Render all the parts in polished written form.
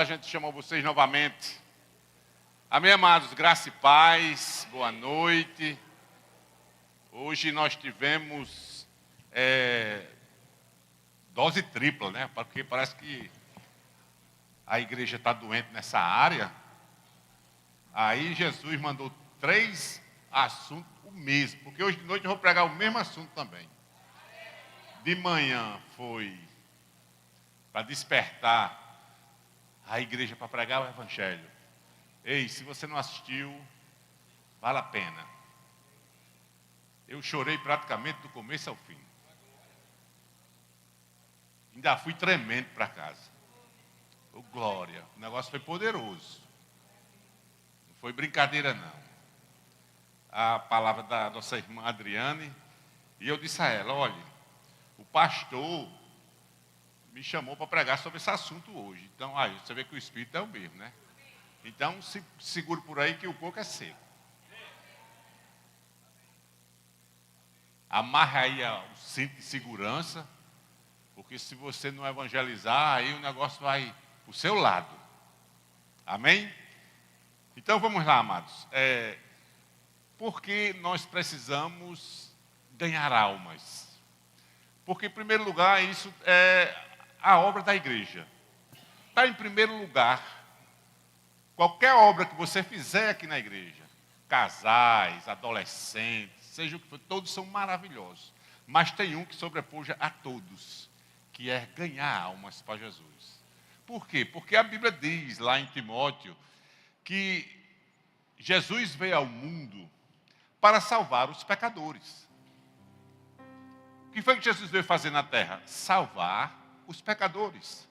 A gente chamou vocês novamente. Amém, amados? Graça e paz, boa noite. Hoje nós tivemos dose tripla, né? Porque parece que a igreja está doente nessa área. Aí Jesus mandou 3 assuntos o mesmo, porque hoje de noite eu vou pregar o mesmo assunto também. De manhã foi para despertar a igreja para pregar o evangelho. Ei, se você não assistiu, vale a pena. Eu chorei praticamente do começo ao fim. Ainda fui tremendo para casa. Oh, glória, o negócio foi poderoso. Não foi brincadeira não. A palavra da nossa irmã Adriane, e eu disse a ela, olha, o pastor me chamou para pregar sobre esse assunto hoje. Então, aí você vê que o Espírito é o mesmo, né? Então, se segure por aí que o coco é seco. Amarre aí o cinto de segurança, porque se você não evangelizar, aí o negócio vai para o seu lado. Amém? Então, vamos lá, amados. Porque nós precisamos ganhar almas. Porque, em primeiro lugar, isso é a obra da igreja. Está em primeiro lugar. Qualquer obra que você fizer aqui na igreja, casais, adolescentes, seja o que for, todos são maravilhosos. Mas tem um que sobrepuja a todos, que é ganhar almas para Jesus. Por quê? Porque a Bíblia diz lá em Timóteo que Jesus veio ao mundo para salvar os pecadores. O que foi que Jesus veio fazer na terra? Salvar os pecadores.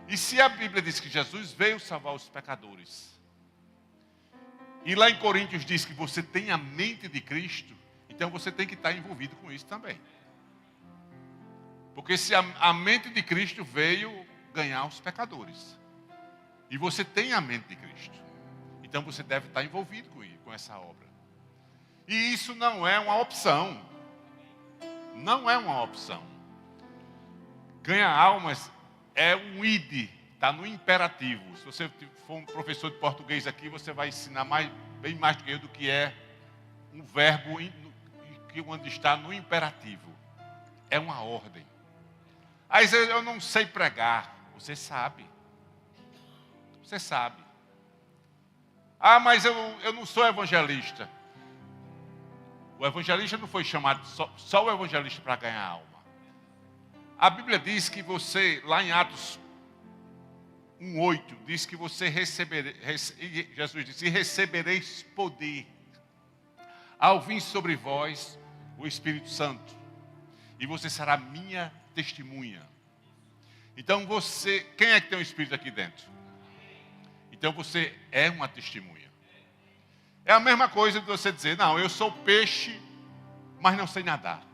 E se a Bíblia diz que Jesus veio salvar os pecadores, e lá em Coríntios diz que você tem a mente de Cristo, então você tem que estar envolvido com isso também. Porque se a mente de Cristo veio ganhar os pecadores, e você tem a mente de Cristo, então você deve estar envolvido com essa obra. E isso não é uma opção. Não é uma opção. Ganhar almas é um id, está no imperativo. Se você for um professor de português aqui, você vai ensinar bem mais do que eu do que é um verbo onde está no imperativo. É uma ordem. Aí eu não sei pregar. Você sabe. Você sabe. Ah, mas eu não sou evangelista. O evangelista não foi chamado só o evangelista para ganhar alma. A Bíblia diz que você, lá em Atos 1:8, diz que você Jesus disse, e recebereis poder ao vir sobre vós o Espírito Santo, e você será minha testemunha. Então quem é que tem o Espírito aqui dentro? Então você é uma testemunha. É a mesma coisa de você dizer, não, eu sou peixe, mas não sei nadar.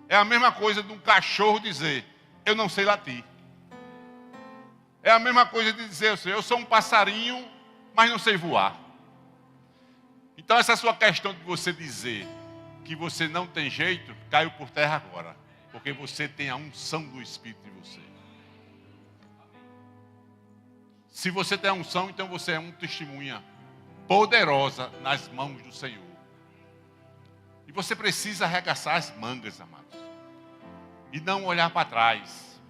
É a mesma coisa de um cachorro dizer, eu não sei latir. É a mesma coisa de dizer, eu sou um passarinho, mas não sei voar. Então essa sua questão de você dizer que você não tem jeito, caiu por terra agora. Porque você tem a unção do Espírito em você. Se você tem a unção, então você é uma testemunha poderosa nas mãos do Senhor. E você precisa arregaçar as mangas, amados. E não olhar para trás.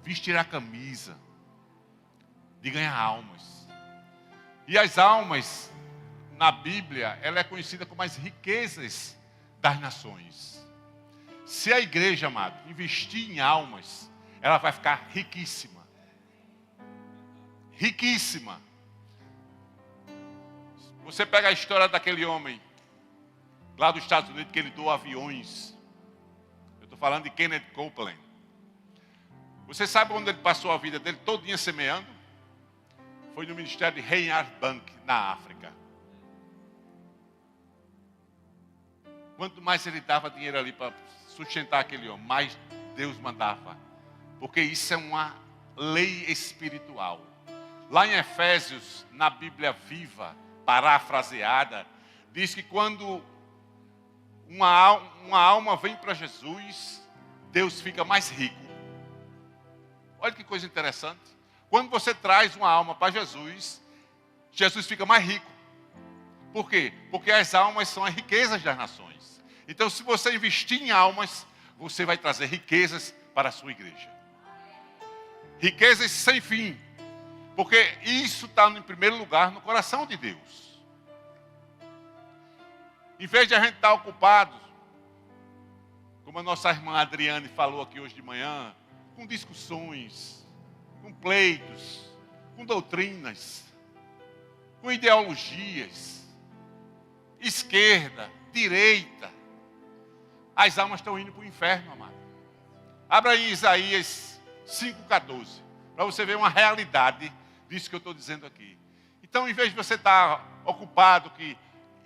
Vestir a camisa. De ganhar almas. E as almas, na Bíblia, ela é conhecida como as riquezas das nações. Se a igreja, amado, investir em almas, ela vai ficar riquíssima. Riquíssima. Você pega a história daquele homem lá dos Estados Unidos que ele doou aviões. Eu estou falando de Kenneth Copeland. Você sabe onde ele passou a vida dele todinha semeando? Foi no ministério de Reinhard Bank, na África. Quanto mais ele dava dinheiro ali para sustentar aquele homem, mais Deus mandava. Porque isso é uma lei espiritual. Lá em Efésios, na Bíblia Viva, parafraseada, diz que quando uma alma vem para Jesus, Deus fica mais rico. Olha que coisa interessante. Quando você traz uma alma para Jesus, Jesus fica mais rico. Por quê? Porque as almas são as riquezas das nações. Então, se você investir em almas, você vai trazer riquezas para a sua igreja. Riquezas sem fim. Porque isso está em primeiro lugar no coração de Deus. Em vez de a gente estar ocupado, como a nossa irmã Adriane falou aqui hoje de manhã, com discussões, com pleitos, com doutrinas, com ideologias, esquerda, direita, as almas estão indo para o inferno, amado. Abra aí Isaías 5,14, para você ver uma realidade disso que eu estou dizendo aqui. Então, em vez de você estar ocupado que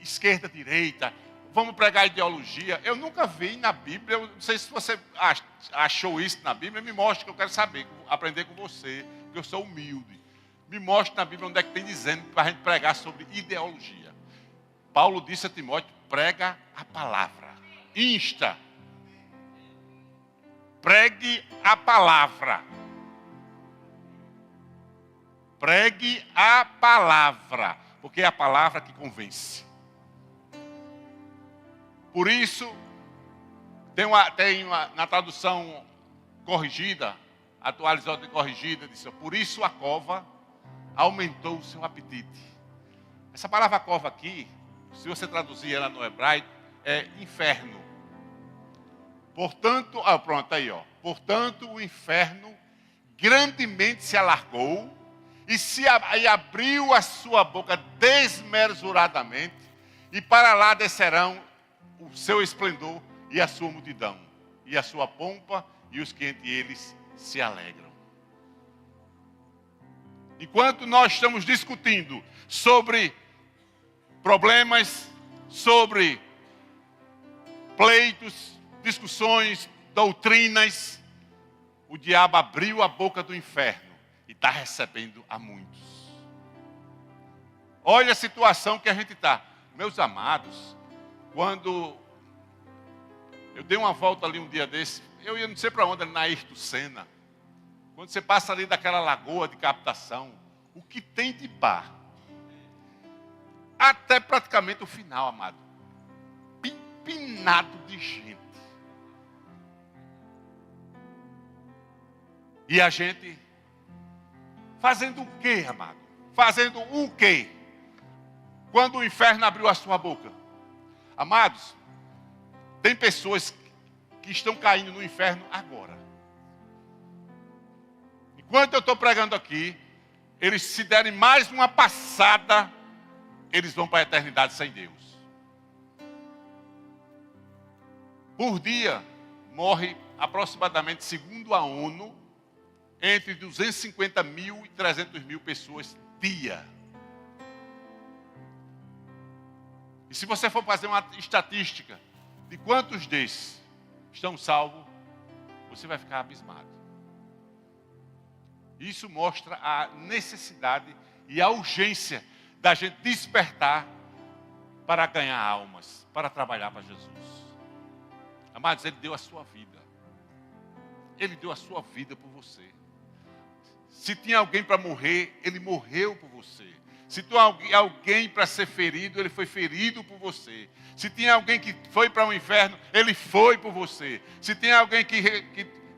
esquerda, direita, vamos pregar ideologia, eu nunca vi na Bíblia, eu não sei se você achou isso na Bíblia, me mostre, que eu quero saber, aprender com você, que eu sou humilde. Me mostre na Bíblia onde é que tem dizendo para a gente pregar sobre ideologia. Paulo disse a Timóteo, prega a palavra. Insta. Pregue a palavra. Pregue a palavra, porque é a palavra que convence. Por isso, tem uma na tradução corrigida, atualizada e corrigida, diz, por isso a cova aumentou o seu apetite. Essa palavra cova aqui, se você traduzir ela no hebraico, é inferno. Portanto, pronto, aí, ó. Portanto, o inferno grandemente se alargou e abriu a sua boca desmesuradamente, e para lá descerão o seu esplendor e a sua multidão, e a sua pompa e os que entre eles se alegram. Enquanto nós estamos discutindo sobre problemas, sobre pleitos, discussões, doutrinas, o diabo abriu a boca do inferno e está recebendo a muitos. Olha a situação que a gente está. Meus amados, quando eu dei uma volta ali um dia desse, eu ia não sei para onde, ali na Ayrton Senna. Quando você passa ali daquela lagoa de captação, o que tem de bar? Até praticamente o final, amado. Pimpinado de gente. E a gente fazendo o quê, amado? Fazendo o quê? Quando o inferno abriu a sua boca. Amados, tem pessoas que estão caindo no inferno agora. Enquanto eu estou pregando aqui, eles se derem mais uma passada, eles vão para a eternidade sem Deus. Por dia, morre aproximadamente, segundo a ONU, entre 250 mil e 300 mil pessoas dia. E se você for fazer uma estatística de quantos desses estão salvos, você vai ficar abismado. Isso mostra a necessidade e a urgência da gente despertar para ganhar almas, para trabalhar para Jesus. Amados, Ele deu a sua vida. Ele deu a sua vida por você. Se tinha alguém para morrer, Ele morreu por você. Se tinha alguém para ser ferido, Ele foi ferido por você. Se tinha alguém que foi para o inferno, Ele foi por você. Se tinha alguém que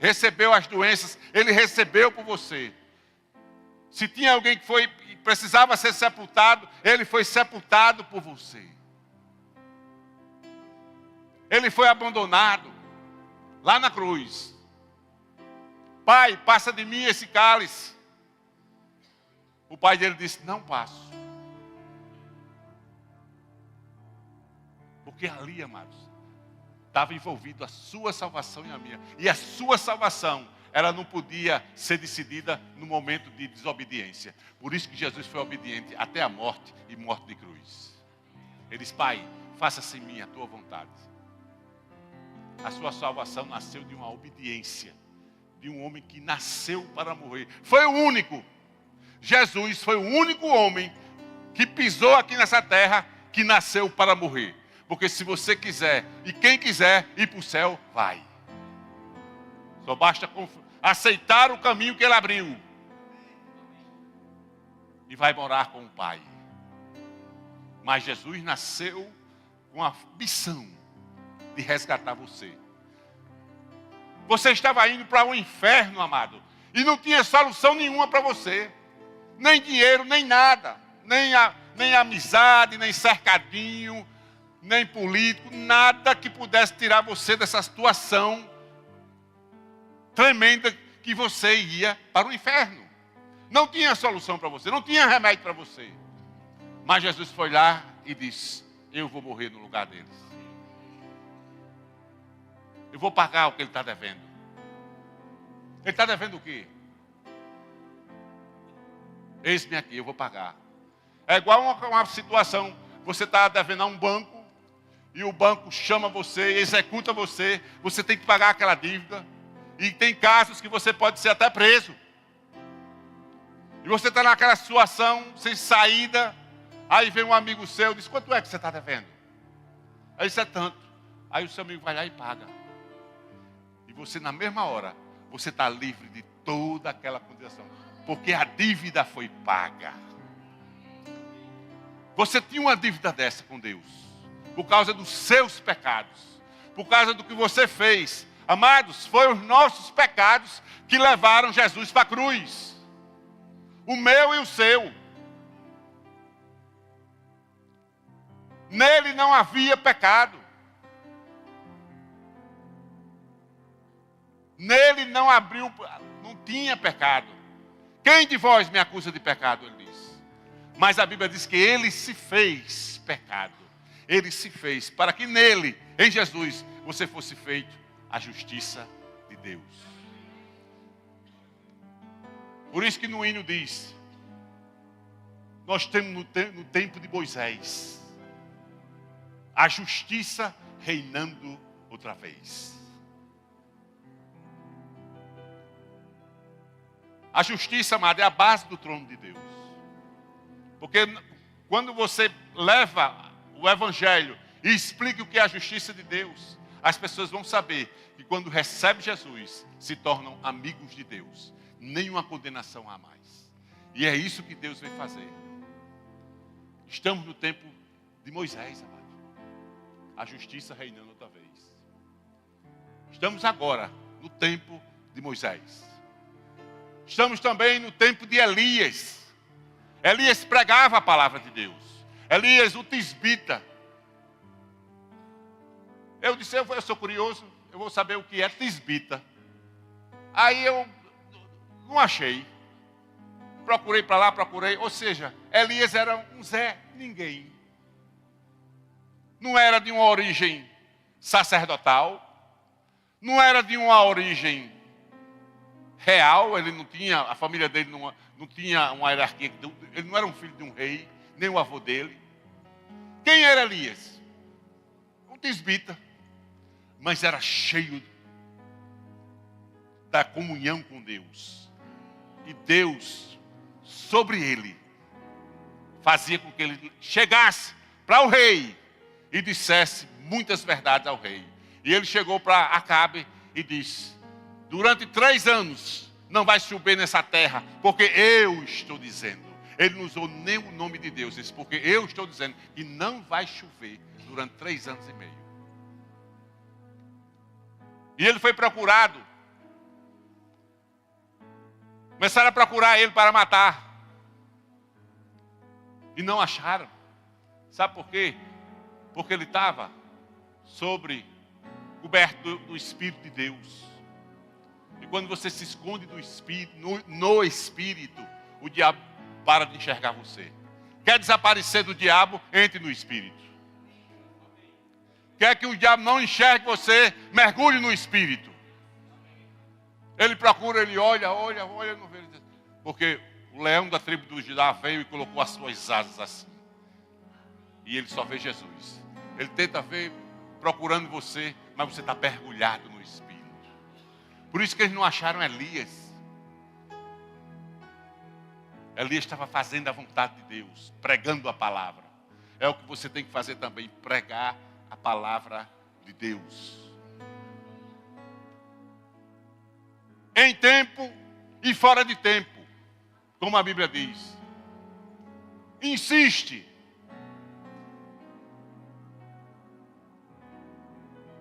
recebeu as doenças, Ele recebeu por você. Se tinha alguém que precisava ser sepultado, Ele foi sepultado por você. Ele foi abandonado lá na cruz. Pai, passa de mim esse cálice. O pai dele disse, não passo. Porque ali, amados, estava envolvido a sua salvação e a minha. E a sua salvação, ela não podia ser decidida no momento de desobediência. Por isso que Jesus foi obediente até a morte e morte de cruz. Ele disse, Pai, faça-se em mim a tua vontade. A sua salvação nasceu de uma obediência. De um homem que nasceu para morrer. Foi o único. Jesus foi o único homem que pisou aqui nessa terra que nasceu para morrer. Porque se você quiser, e quem quiser ir para o céu, vai. Só basta aceitar o caminho que Ele abriu. e vai morar com o Pai. Mas Jesus nasceu com a missão de resgatar você. Você estava indo para o inferno, amado, e não tinha solução nenhuma para você. Nem dinheiro, nem nada. Nem amizade, nem cercadinho, nem político, nada que pudesse tirar você dessa situação tremenda que você ia para o inferno. Não tinha solução para você, não tinha remédio para você. Mas Jesus foi lá e disse: eu vou morrer no lugar deles. Eu vou pagar o que ele está devendo. Ele está devendo o quê? Eis-me aqui, eu vou pagar. É igual uma situação, você está devendo a um banco, e o banco chama você, executa você, você tem que pagar aquela dívida, e tem casos que você pode ser até preso. E você está naquela situação, sem saída, aí vem um amigo seu e diz: quanto é que você está devendo? Aí isso é tanto. Aí o seu amigo vai lá e paga. E você, na mesma hora, você está livre de toda aquela condenação, porque a dívida foi paga. Você tinha uma dívida dessa com Deus, por causa dos seus pecados, por causa do que você fez. Amados, foram os nossos pecados que levaram Jesus para a cruz. O meu e o seu. Nele não havia pecado. Nele não tinha pecado. Quem de vós me acusa de pecado? Ele diz. Mas a Bíblia diz que ele se fez pecado. Ele se fez para que nele, em Jesus, você fosse feito a justiça de Deus. Por isso que no hino diz: nós temos no tempo de Moisés a justiça reinando outra vez. A justiça, amado, é a base do trono de Deus. Porque quando você leva o Evangelho e explica o que é a justiça de Deus, as pessoas vão saber que quando recebem Jesus, se tornam amigos de Deus. Nenhuma condenação há mais. E é isso que Deus vem fazer. Estamos no tempo de Moisés, amado. A justiça reinando outra vez. Estamos agora no tempo de Moisés. Estamos também no tempo de Elias. Elias pregava a palavra de Deus. Elias, o tisbita. Eu disse: eu sou curioso, eu vou saber o que é tisbita. Aí eu não achei. Procurei para lá, procurei. Ou seja, Elias era um Zé Ninguém. Não era de uma origem sacerdotal. Não era de uma origem real. Ele não tinha, a família dele não tinha uma hierarquia. Ele não era um filho de um rei, nem o avô dele. Quem era Elias? Um tisbita. Mas era cheio da comunhão com Deus. E Deus, sobre ele, fazia com que ele chegasse para o rei e dissesse muitas verdades ao rei. E ele chegou para Acabe e disse: durante 3 anos não vai chover nessa terra, porque eu estou dizendo. Ele não usou nem o nome de Deus, disse: porque eu estou dizendo que não vai chover durante 3 anos e meio. E ele foi procurado. Começaram a procurar ele para matar. E não acharam. Sabe por quê? Porque ele estava coberto do Espírito de Deus. E quando você se esconde do Espírito, no Espírito, o diabo para de enxergar você. Quer desaparecer do diabo? Entre no Espírito. Quer que o diabo não enxergue você? Mergulhe no Espírito. Ele procura, ele olha, não vê. Porque o leão da tribo do Judá veio e colocou as suas asas assim. E ele só vê Jesus. Ele tenta ver, procurando você, mas você está mergulhado no Espírito. Por isso que eles não acharam Elias. Elias estava fazendo a vontade de Deus, pregando a palavra. É o que você tem que fazer também, pregar a palavra de Deus. Em tempo e fora de tempo, como a Bíblia diz. Insiste.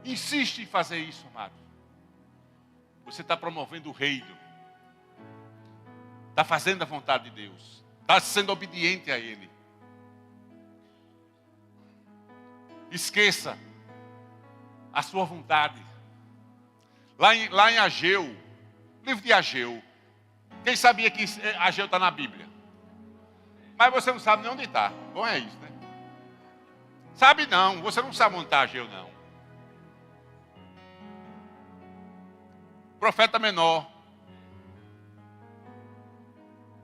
Insiste em fazer isso, amado. Você está promovendo o reino. Está fazendo a vontade de Deus. Está sendo obediente a Ele. Esqueça a sua vontade. Lá em Ageu, livro de Ageu. Quem sabia que Ageu está na Bíblia? Mas você não sabe nem onde está. Bom, é isso, né? Sabe não, você não sabe onde está Ageu, não. Profeta menor.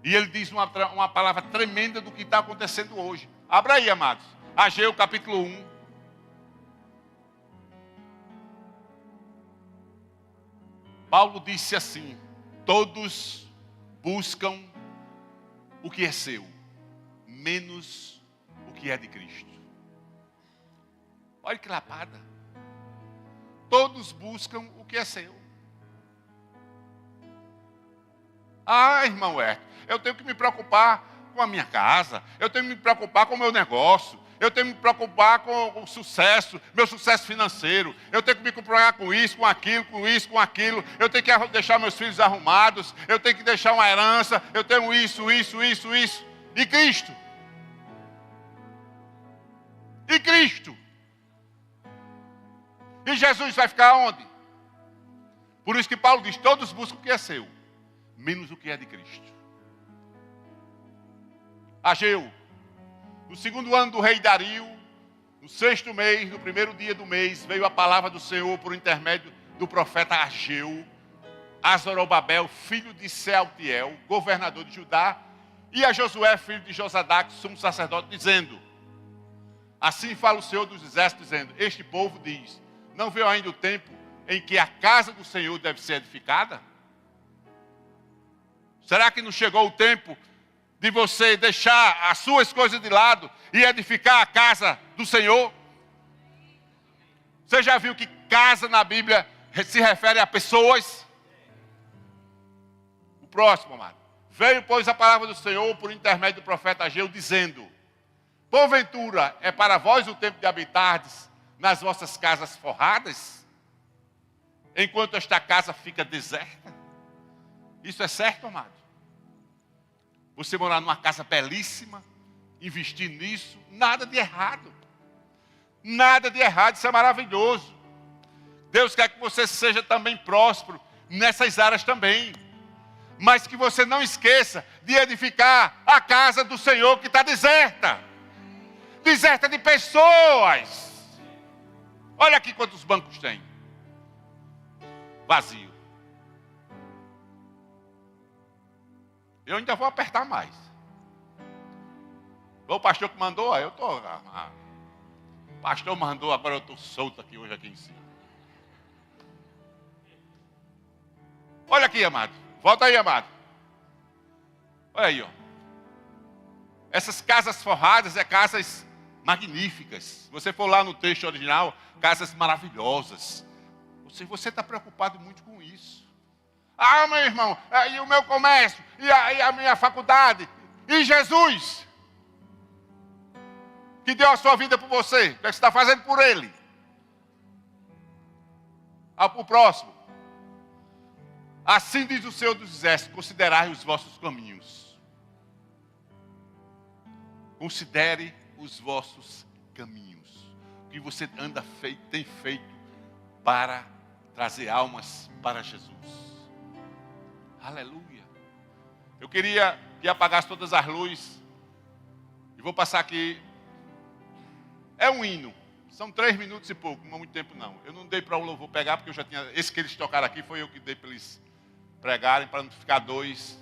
E ele diz uma palavra tremenda do que está acontecendo hoje. Abra aí, amados. Ageu, capítulo 1. Paulo disse assim: todos buscam o que é seu, menos o que é de Cristo. Olha que lapada. Todos buscam o que é seu. Ah, irmão Herto, eu tenho que me preocupar com a minha casa, eu tenho que me preocupar com o meu negócio, eu tenho que me preocupar com o sucesso, meu sucesso financeiro, eu tenho que me preocupar com isso, com aquilo, com isso, com aquilo, eu tenho que deixar meus filhos arrumados, eu tenho que deixar uma herança, eu tenho isso. E Cristo? E Cristo? E Jesus vai ficar onde? Por isso que Paulo diz, todos buscam o que é seu, menos o que é de Cristo. Ageu, no segundo ano do rei Dario, no 6º mês, no primeiro dia do mês, veio a palavra do Senhor por intermédio do profeta Ageu, a Zorobabel, filho de Sealtiel, governador de Judá, e a Josué, filho de Josadac, sumo sacerdote, dizendo: assim fala o Senhor dos exércitos, dizendo, este povo diz, não veio ainda o tempo em que a casa do Senhor deve ser edificada? Será que não chegou o tempo de você deixar as suas coisas de lado e edificar a casa do Senhor? Você já viu que casa na Bíblia se refere a pessoas? O próximo, amado. Veio, pois, a palavra do Senhor por intermédio do profeta Ageu, dizendo: porventura é para vós o tempo de habitardes nas vossas casas forradas, enquanto esta casa fica deserta? Isso é certo, amado? Você morar numa casa belíssima, investir nisso, nada de errado. Nada de errado, isso é maravilhoso. Deus quer que você seja também próspero nessas áreas também. Mas que você não esqueça de edificar a casa do Senhor que está deserta. Deserta de pessoas. Olha aqui quantos bancos tem. Vazio. Eu ainda vou apertar mais. O pastor que mandou, eu estou... O pastor mandou, agora eu estou solto aqui hoje aqui em cima. Olha aqui, amado. Volta aí, amado. Olha aí, ó. Essas casas forradas é casas magníficas. Se você for lá no texto original, casas maravilhosas. Você está preocupado muito com isso. Ah, meu irmão, e o meu comércio, e a minha faculdade, e Jesus, que deu a sua vida por você, o que você está fazendo por Ele? O próximo. Assim diz o Senhor dos Exércitos, considerai os vossos caminhos. Considere os vossos caminhos. O que você tem feito para trazer almas para Jesus. Aleluia. Eu queria que apagasse todas as luzes. E vou passar aqui. É um hino. São 3 minutos e pouco, não é muito tempo não. Eu não dei para o louvor pegar, porque eu já tinha... Esse que eles tocaram aqui foi eu que dei para eles pregarem, para não ficar 2.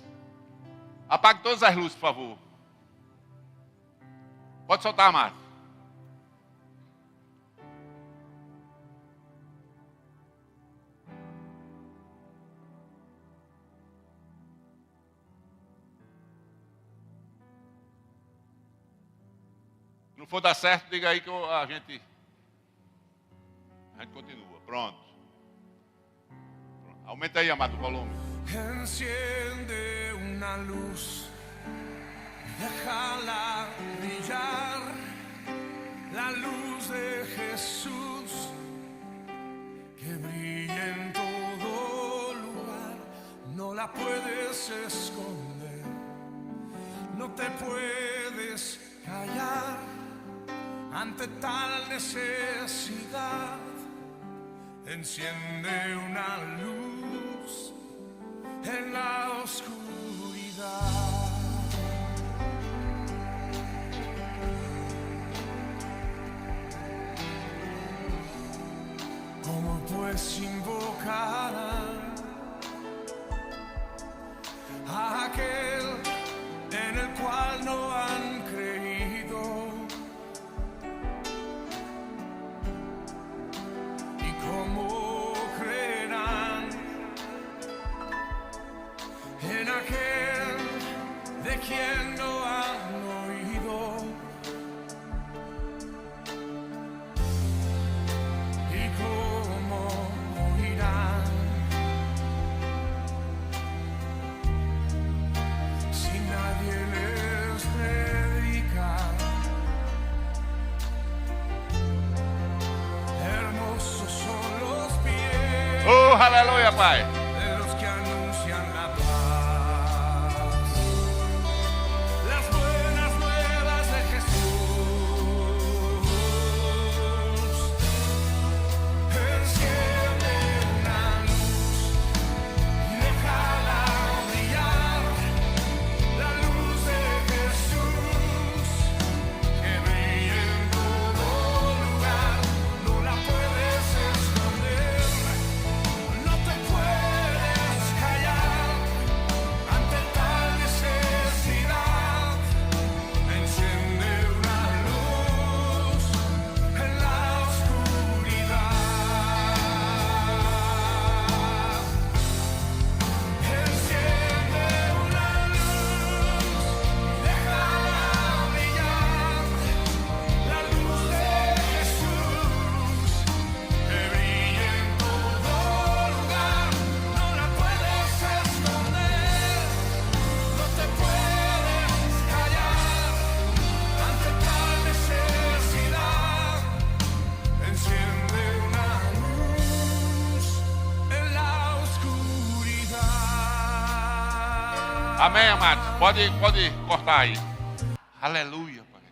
Apague todas as luzes, por favor. Pode soltar, amado. Se não for dar certo, diga aí que a gente continua. Pronto. Aumenta aí, amado, o volume. Enciende una luz, déjala la puedes esconder, no te puedes callar ante tal necesidad. Enciende una luz en la oscuridad. ¿Cómo pues invocarán a aquel en el cual no han creído? ¿Y cómo creerán en aquel de quien no han oído? ¿Y cómo oirán si nadie les predica? Hermosos son los pies Oh, aleluia, Pai. de los que anuncian la paz, las buenas nuevas de Jesús. Enciende una luz y déjala brillar, la luz de Jesús, que brille en todo lugar. No la puedes esconder, no te puedes callar ante tal necesidad. Enciende una luz en la oscuridad. Enciende una luz y déjala brillar, la luz de Jesús, que brille en todo lugar. No la puedes esconder, no te puedes callar ante tal necesidad. Enciende una luz en la oscuridad. Amém, amados. Pode cortar aí. Aleluia, Pai.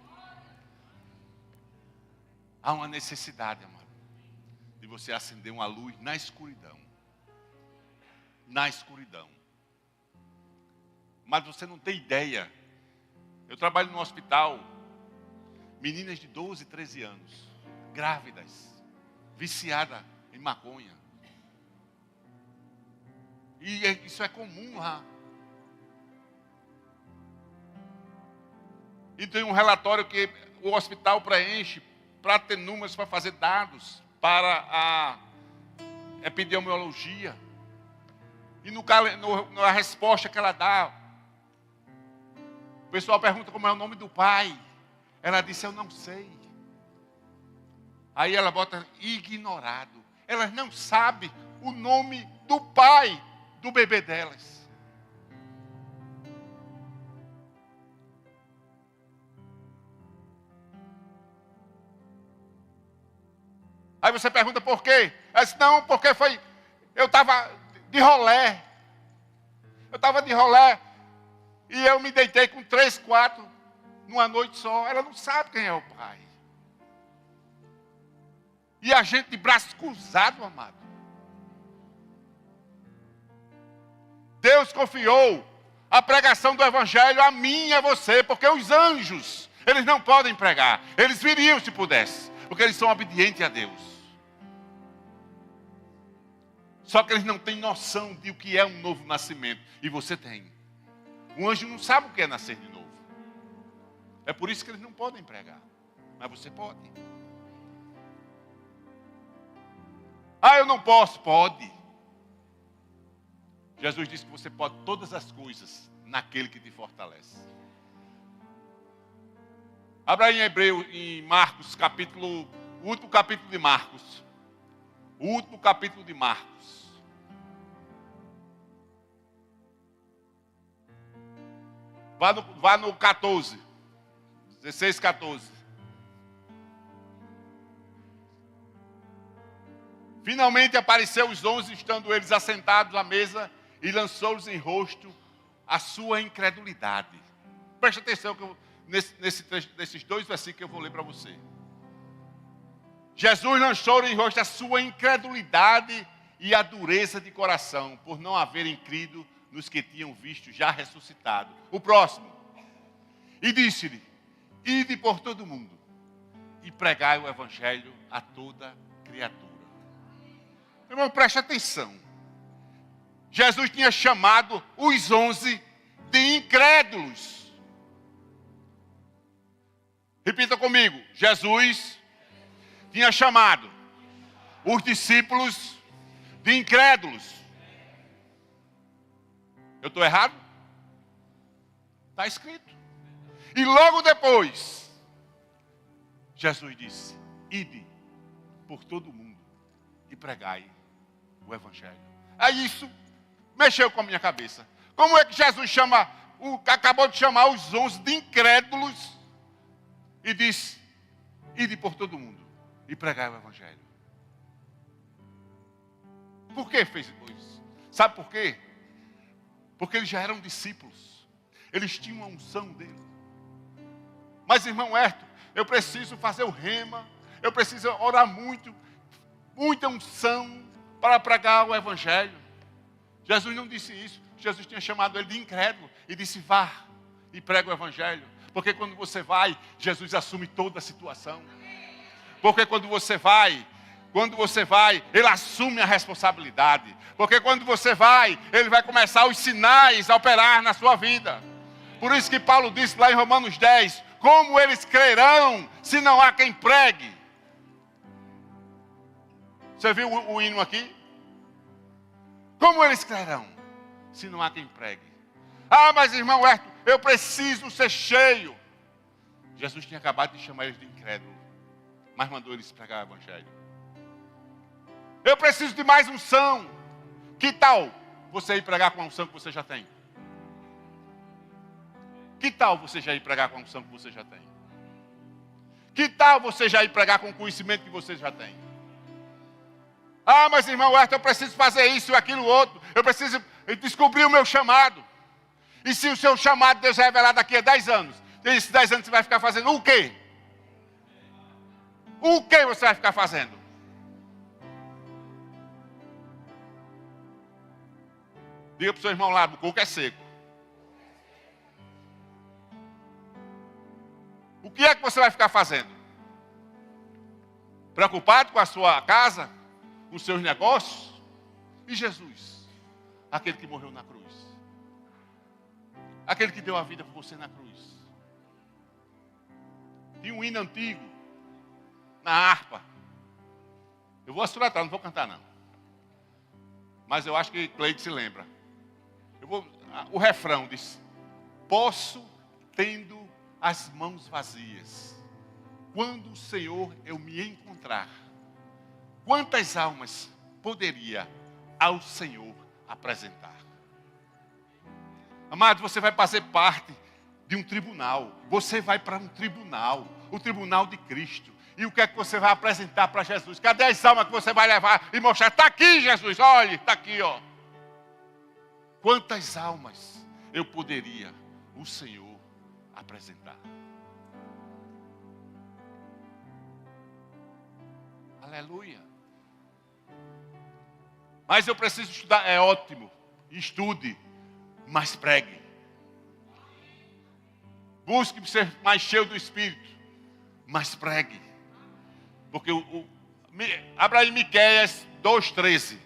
Há uma necessidade, amado, de você acender uma luz na escuridão. Na escuridão. Mas você não tem ideia. Eu trabalho no hospital. Meninas de 12, 13 anos. Grávidas. Viciadas em maconha. E isso é comum lá. E tem um relatório que o hospital preenche para ter números, para fazer dados para a epidemiologia. E na resposta que ela dá, o pessoal pergunta como é o nome do pai. Ela disse, eu não sei. Aí ela bota ignorado. Elas não sabem o nome do pai do bebê delas. Aí você pergunta por quê? Ela disse, não, porque eu estava de rolé. Eu estava de rolé e eu me deitei com 3, 4 numa noite só. Ela não sabe quem é o pai. E a gente de braço cruzado, amado. Deus confiou a pregação do evangelho a mim e a você, porque os anjos, eles não podem pregar. Eles viriam se pudessem, porque eles são obedientes a Deus. Só que eles não têm noção de o que é um novo nascimento. E você tem. Um anjo não sabe o que é nascer de novo. É por isso que eles não podem pregar. Mas você pode. Ah, eu não posso. Pode. Jesus disse que você pode todas as coisas naquele que te fortalece. Abra em Marcos, o último capítulo de Marcos. O último capítulo de Marcos. Vá no 14. 16, 14. Finalmente apareceu os 11, estando eles assentados à mesa, e lançou-lhes em rosto a sua incredulidade. Preste atenção que nesses 2 versículos que eu vou ler para você. Jesus lançou em rosto a sua incredulidade e a dureza de coração, por não haverem crido nos que tinham visto já ressuscitado. O próximo. E disse-lhe: ide por todo o mundo e pregai o evangelho a toda criatura. Irmão, preste atenção. Jesus tinha chamado os 11 de incrédulos. Repita comigo. Jesus tinha chamado os discípulos de incrédulos. Eu estou errado? Está escrito. E logo depois, Jesus disse: ide por todo o mundo e pregai o evangelho. Aí isso mexeu com a minha cabeça. Como é que Jesus acabou de chamar os 11 de incrédulos e disse: ide por todo o mundo e pregai o evangelho? Por que fez isso? Sabe por quê? Porque eles já eram discípulos. Eles tinham a unção dele. Mas, irmão Herto, eu preciso fazer o rema. Eu preciso orar muito. Muita unção para pregar o evangelho. Jesus não disse isso. Jesus tinha chamado ele de incrédulo. E disse: vá e prega o evangelho. Porque quando você vai, Jesus assume toda a situação. Porque quando você vai, ele assume a responsabilidade. Porque quando você vai, ele vai começar os sinais a operar na sua vida. Por isso que Paulo disse lá em Romanos 10, como eles crerão se não há quem pregue? Você viu o hino aqui? Como eles crerão se não há quem pregue? Ah, mas irmão Herto, eu preciso ser cheio. Jesus tinha acabado de chamar eles de incrédulo, mas mandou eles pregar o evangelho. Eu preciso de mais unção. Que tal você ir pregar com a unção que você já tem? Que tal você já ir pregar com a unção que você já tem? Que tal você já ir pregar com o conhecimento que você já tem? Ah, mas irmão Herto, eu preciso fazer isso e aquilo outro. Eu preciso descobrir o meu chamado. E se o seu chamado Deus revelar daqui a 10 anos, nesses 10 anos você vai ficar fazendo o quê? O que você vai ficar fazendo? Diga para o seu irmão lá, o coco é seco. O que é que você vai ficar fazendo? Preocupado com a sua casa? Com os seus negócios? E Jesus? Aquele que morreu na cruz. Aquele que deu a vida por você na cruz. Tinha um hino antigo, na harpa. Eu vou assoletar, não vou cantar não. Mas eu acho que Cleide se lembra. O refrão diz: posso tendo as mãos vazias, quando o Senhor eu me encontrar, quantas almas poderia ao Senhor apresentar? Amado, você vai fazer parte de um tribunal. Você vai para um tribunal, o tribunal de Cristo. E o que é que você vai apresentar para Jesus? Cadê as almas que você vai levar e mostrar? Está aqui, Jesus, olha, está aqui, ó. Quantas almas eu poderia o Senhor apresentar? Aleluia. Mas eu preciso estudar, é ótimo. Estude, mas pregue. Busque ser mais cheio do Espírito, mas pregue. Porque abra aí Miqueias 2,13.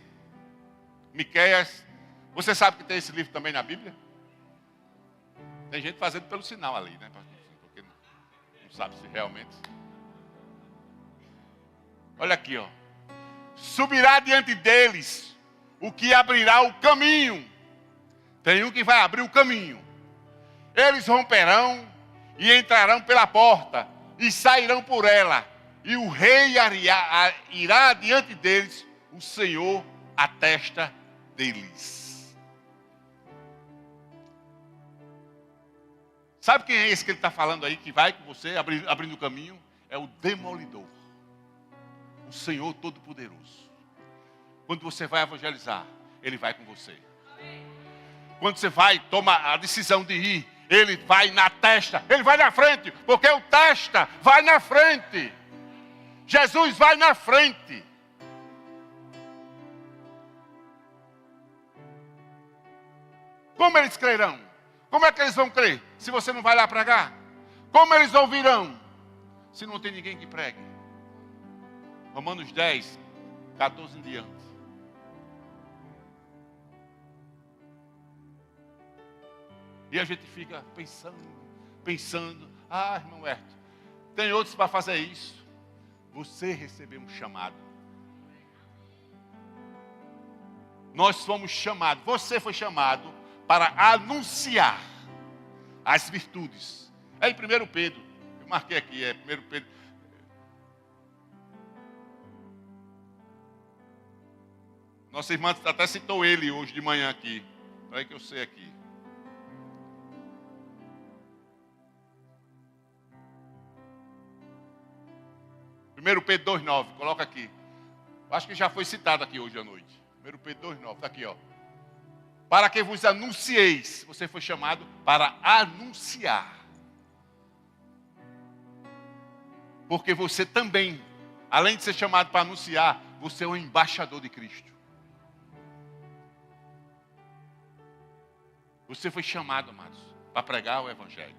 Miqueias, você sabe que tem esse livro também na Bíblia? Tem gente fazendo pelo sinal ali, né? Porque não sabe se realmente. Olha aqui, ó. Subirá diante deles o que abrirá o caminho. Tem um que vai abrir o caminho. Eles romperão e entrarão pela porta e sairão por ela. E o rei irá diante deles, o Senhor à testa deles. Sabe quem é esse que ele está falando aí, que vai com você, abrindo o caminho? É o demolidor. O Senhor Todo-Poderoso. Quando você vai evangelizar, Ele vai com você. Quando você vai, toma a decisão de ir, ele vai na testa, ele vai na frente, porque o testa vai na frente. Jesus vai na frente. Como eles crerão? Como é que eles vão crer se você não vai lá pregar? Como eles ouvirão se não tem ninguém que pregue? Romanos 10, 14 em diante. E a gente fica pensando, irmão Herto, tem outros para fazer isso. Você recebeu um chamado. Nós fomos chamados, você foi chamado para anunciar as virtudes. É em 1 Pedro, eu marquei aqui, é 1 Pedro. Nossa irmã até citou ele hoje de manhã aqui. Espera aí que eu sei aqui. Primeiro Pedro 2,9, coloca aqui. Acho que já foi citado aqui hoje à noite. 1 Pedro 2,9, está aqui, ó. Para que vos anuncieis. Você foi chamado para anunciar. Porque você também, além de ser chamado para anunciar, você é um embaixador de Cristo. Você foi chamado, amados, para pregar o Evangelho.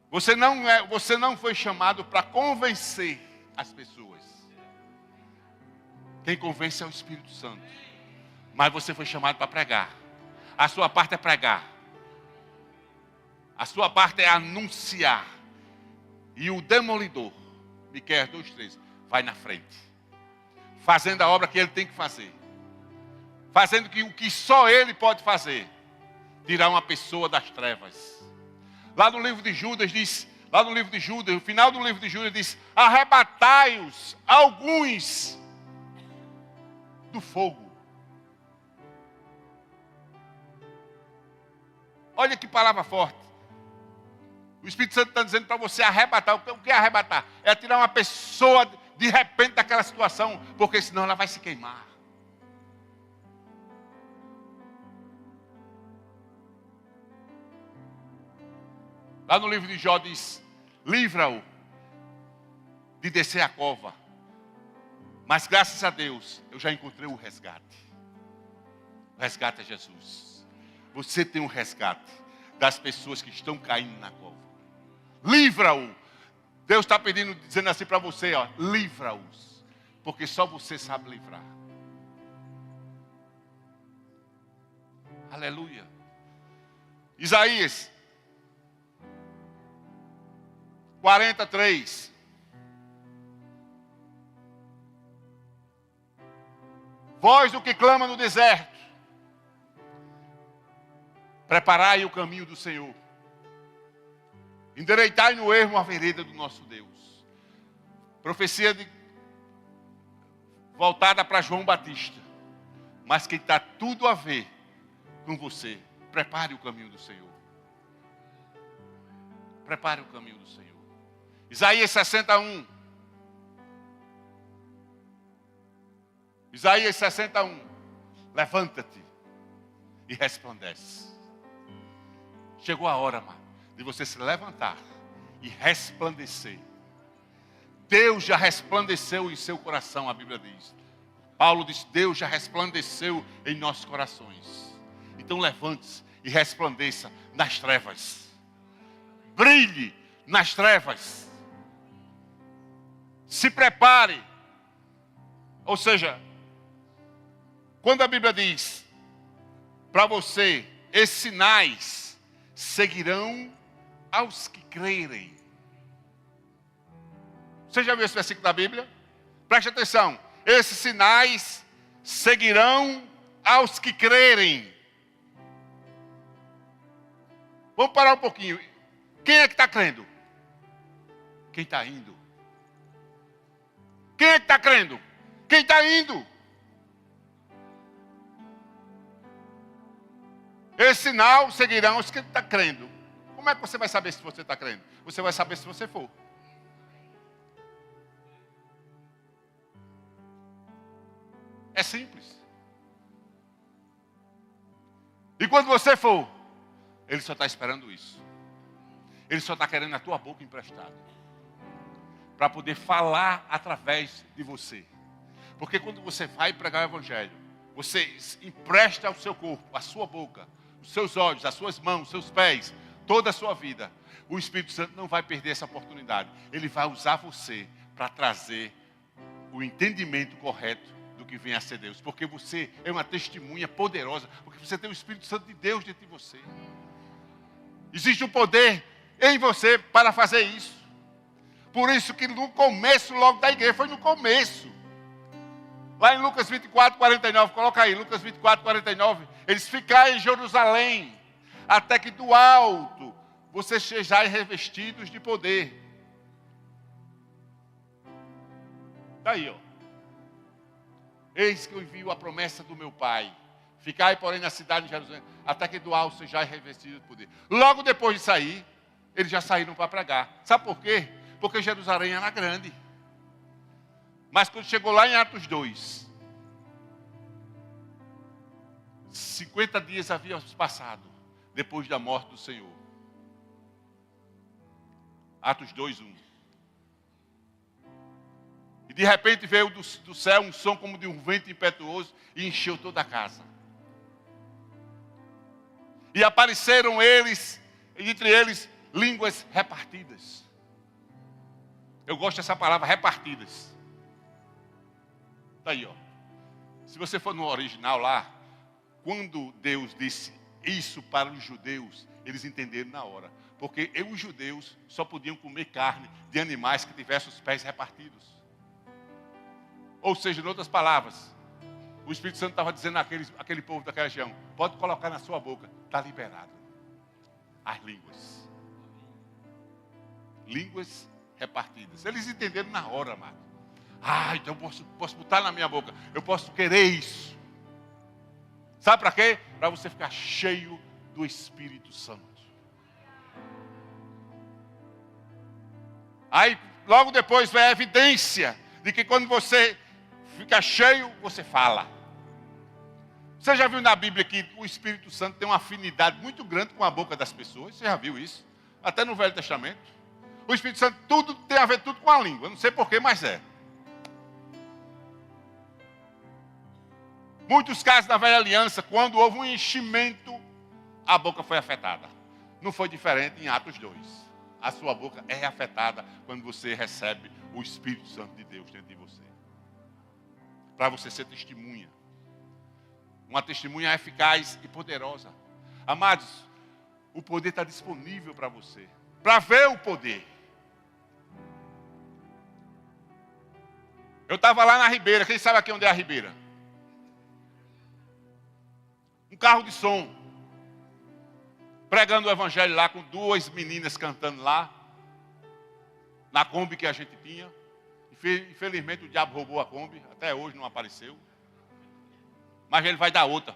Você não foi chamado para convencer as pessoas. Quem convence é o Espírito Santo. Mas você foi chamado para pregar. A sua parte é pregar. A sua parte é anunciar. E o demolidor, Miqueias 2,13, vai na frente. Fazendo a obra que ele tem que fazer. Fazendo o que só ele pode fazer. Tirar uma pessoa das trevas. Lá no livro de Judas diz, no final do livro de Judas diz, arrebatai-os alguns do fogo. Olha que palavra forte. O Espírito Santo está dizendo para você arrebatar. O que é arrebatar? É tirar uma pessoa de repente daquela situação, porque senão ela vai se queimar. Lá no livro de Jó diz, livra-o de descer a cova. Mas graças a Deus, eu já encontrei o resgate. O resgate é Jesus. Você tem um resgate das pessoas que estão caindo na cova. Livra-o. Deus está pedindo, dizendo assim para você, ó, livra-os. Porque só você sabe livrar. Aleluia. Isaías 43. Voz do que clama no deserto. Preparai o caminho do Senhor. Endireitai no ermo a vereda do nosso Deus. Profecia voltada para João Batista. Mas que está tudo a ver com você. Prepare o caminho do Senhor. Prepare o caminho do Senhor. Isaías 61. Isaías 61. Levanta-te e resplandece. Chegou a hora, mano, de você se levantar e resplandecer. Deus já resplandeceu em seu coração, a Bíblia diz. Paulo diz, Deus já resplandeceu em nossos corações. Então levante-se e resplandeça nas trevas. Brilhe nas trevas. Se prepare. Ou seja, quando a Bíblia diz para você, esses sinais seguirão aos que crerem. Você já viu esse versículo da Bíblia? Preste atenção. Esses sinais seguirão aos que crerem. Vamos parar um pouquinho. Quem é que está crendo? Quem está indo. Quem é que está crendo? Quem está indo. Esse sinal seguirão os que estão crendo. Como é que você vai saber se você está crendo? Você vai saber se você for. É simples. E quando você for, Ele só está esperando isso. Ele só está querendo a tua boca emprestada. Para poder falar através de você. Porque quando você vai pregar o Evangelho, você empresta ao seu corpo, a sua boca, os seus olhos, as suas mãos, os seus pés, toda a sua vida. O Espírito Santo não vai perder essa oportunidade. Ele vai usar você para trazer o entendimento correto do que vem a ser Deus. Porque você é uma testemunha poderosa. Porque você tem o Espírito Santo de Deus dentro de você. Existe um poder em você para fazer isso. Por isso que no começo logo da igreja, foi no começo. Lá em Lucas 24, 49, coloca aí, Lucas 24, 49. Eles ficaram em Jerusalém, até que do alto vocês sejais revestidos de poder. Está aí, ó. Eis que eu envio a promessa do meu Pai. Ficai, porém, na cidade de Jerusalém, até que do alto sejais revestidos de poder. Logo depois de sair, eles já saíram para pregar. Sabe por quê? Porque Jerusalém era grande. Mas quando chegou lá em Atos 2, 50 dias haviam passado depois da morte do Senhor. Atos 2, 1. E de repente veio do céu um som como de um vento impetuoso e encheu toda a casa. E apareceram eles, e entre eles, línguas repartidas. Eu gosto dessa palavra, repartidas. Está aí, ó. Se você for no original lá, quando Deus disse isso para os judeus, eles entenderam na hora. Porque os judeus só podiam comer carne de animais que tivessem os pés repartidos. Ou seja, em outras palavras, o Espírito Santo estava dizendo àquele povo daquela região, pode colocar na sua boca, está liberado. As línguas. Línguas repartidas. Eles entenderam na hora, amado. Então eu posso botar na minha boca. Eu posso querer isso. Sabe para quê? Para você ficar cheio do Espírito Santo. Aí, logo depois vem a evidência de que quando você fica cheio, você fala. Você já viu na Bíblia que o Espírito Santo tem uma afinidade muito grande com a boca das pessoas? Você já viu isso? Até no Velho Testamento. O Espírito Santo tudo tem a ver tudo com a língua. Não sei porquê, mas é. Muitos casos da Velha Aliança, quando houve um enchimento, a boca foi afetada. Não foi diferente em Atos 2. A sua boca é afetada quando você recebe o Espírito Santo de Deus dentro de você. Para você ser testemunha. Uma testemunha eficaz e poderosa. Amados, o poder está disponível para você. Para ver o poder. Eu estava lá na Ribeira. Quem sabe aqui onde é a Ribeira? Um carro de som. Pregando o evangelho lá com duas meninas cantando lá. Na Kombi que a gente tinha. Infelizmente o diabo roubou a Kombi. Até hoje não apareceu. Mas ele vai dar outra.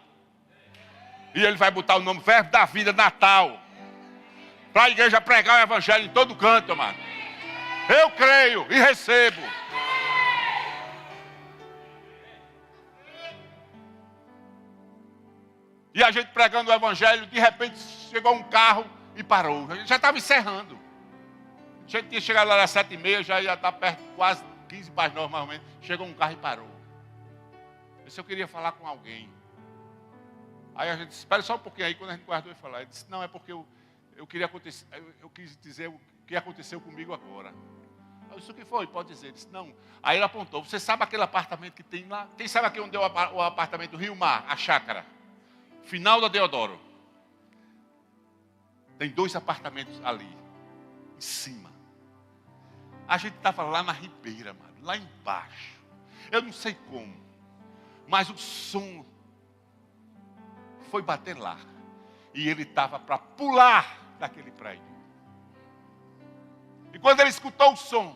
E ele vai botar o nome Verbo da Vida Natal. Para a igreja pregar o evangelho em todo canto, amado. Eu creio e recebo. E a gente pregando o evangelho, de repente chegou um carro e parou. A gente já estava encerrando. A gente tinha chegado lá às 7h30, já está perto, quase 15 para as 9 mais ou menos. Chegou um carro e parou. Eu queria falar com alguém. Aí a gente disse, espera só um pouquinho aí, quando a gente guardou e falou. Ele disse, não, é porque eu quis dizer o que aconteceu comigo agora. Eu disse, o que foi? Pode dizer. Ele disse, não. Aí ele apontou, você sabe aquele apartamento que tem lá? Quem sabe aqui onde é o apartamento do Rio Mar, a chácara? Final da Deodoro. Tem 2 apartamentos ali, em cima. A gente estava lá na Ribeira, mano, lá embaixo. Eu não sei como, mas o som foi bater lá. E ele estava para pular daquele prédio. E quando ele escutou o som,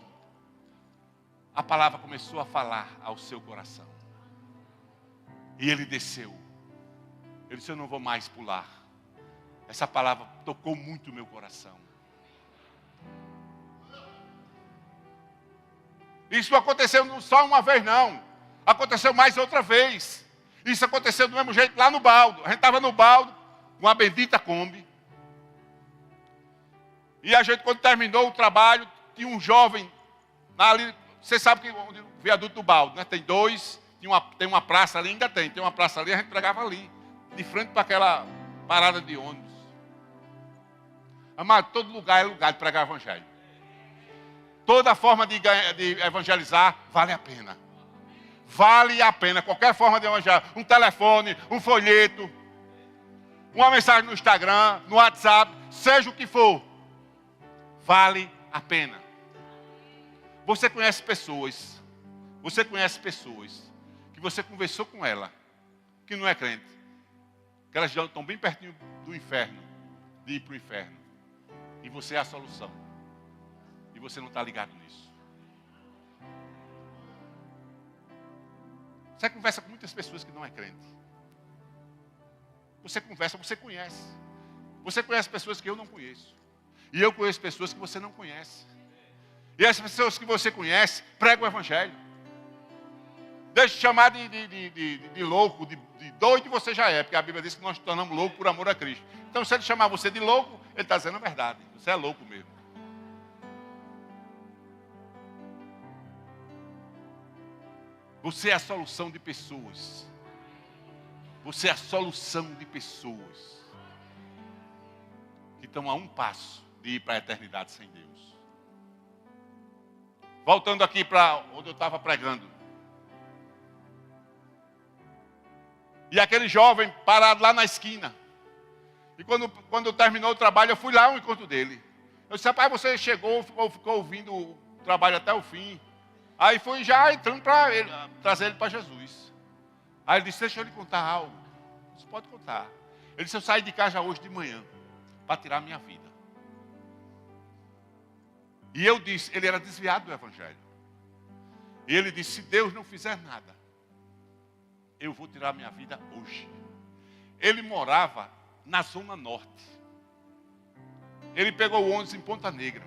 a palavra começou a falar ao seu coração. E ele desceu. Ele disse, eu não vou mais pular. Essa palavra tocou muito o meu coração. Isso aconteceu só uma vez, não. Aconteceu mais outra vez. Isso aconteceu do mesmo jeito lá no baldo. A gente estava no baldo, com a bendita Kombi. E a gente, quando terminou o trabalho, tinha um jovem ali. Você sabe que o viaduto do Balde, né? Tem dois, tem uma praça ali, ainda tem uma praça ali, a gente pregava ali, de frente para aquela parada de ônibus. Amado, todo lugar é lugar de pregar evangelho. Toda forma de evangelizar vale a pena. Vale a pena, qualquer forma de evangelizar. Um telefone, um folheto, uma mensagem no Instagram, no WhatsApp, seja o que for. Vale a pena. Você conhece pessoas que você conversou com ela, que não é crente, que elas já estão bem pertinho do inferno, de ir para o inferno. E você é a solução. E você não está ligado nisso. Você conversa com muitas pessoas que não é crente. Você conversa, você conhece. Você conhece pessoas que eu não conheço. E eu conheço pessoas que você não conhece. E as pessoas que você conhece pregam o evangelho. Deixa de chamar de louco, de doido, você já é. Porque a Bíblia diz que nós nos tornamos loucos por amor a Cristo. Então, se ele chamar você de louco, ele está dizendo a verdade. Você é louco mesmo. Você é a solução de pessoas. Você é a solução de pessoas que estão a um passo de ir para a eternidade sem Deus. Voltando aqui para onde eu estava pregando. E aquele jovem parado lá na esquina. E quando terminou o trabalho, eu fui lá ao encontro dele. Eu disse, rapaz, você chegou, ficou ouvindo o trabalho até o fim. Aí fui já entrando para trazer ele para Jesus. Aí ele disse, deixa eu lhe contar algo. Você pode contar. Ele disse, eu saí de casa hoje de manhã para tirar a minha vida. E eu disse, ele era desviado do evangelho. E ele disse, se Deus não fizer nada, eu vou tirar a minha vida hoje. Ele morava na Zona Norte. Ele pegou o ônibus em Ponta Negra.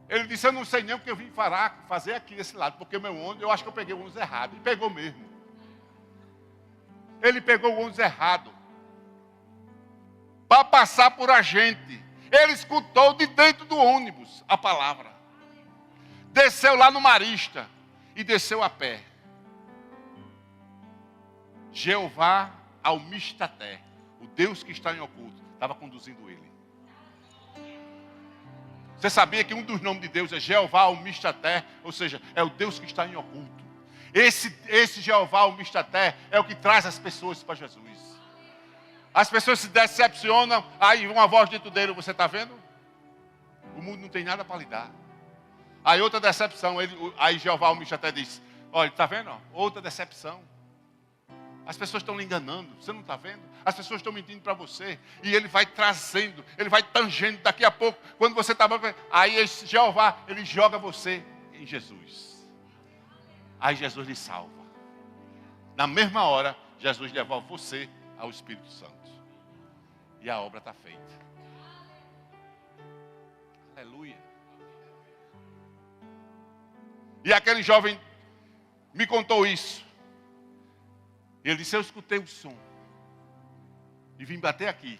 Ele disse, eu não sei nem o que eu vim fazer aqui desse lado, porque meu ônibus, eu acho que eu peguei o ônibus errado. E pegou mesmo. Ele pegou o ônibus errado. Para passar por a gente. Ele escutou de dentro do ônibus a palavra. Desceu lá no Marista e desceu a pé. Jeová Almistaté, o Deus que está em oculto, estava conduzindo ele. Você sabia que um dos nomes de Deus é Jeová Almistaté, ou seja, é o Deus que está em oculto. Esse Jeová Almistaté é o que traz as pessoas para Jesus. As pessoas se decepcionam, aí uma voz dentro dele, você está vendo? O mundo não tem nada para lhe dar. Aí outra decepção, aí Jeová Almistaté diz, olha, está vendo? Outra decepção. As pessoas estão lhe enganando, você não está vendo? As pessoas estão mentindo para você. E ele vai trazendo, ele vai tangendo. Daqui a pouco, quando você está... Aí esse Jeová, ele joga você em Jesus. Aí Jesus lhe salva. Na mesma hora, Jesus devolve você ao Espírito Santo. E a obra está feita. Aleluia. E aquele jovem me contou isso. Ele disse, eu escutei o som. E vim bater aqui.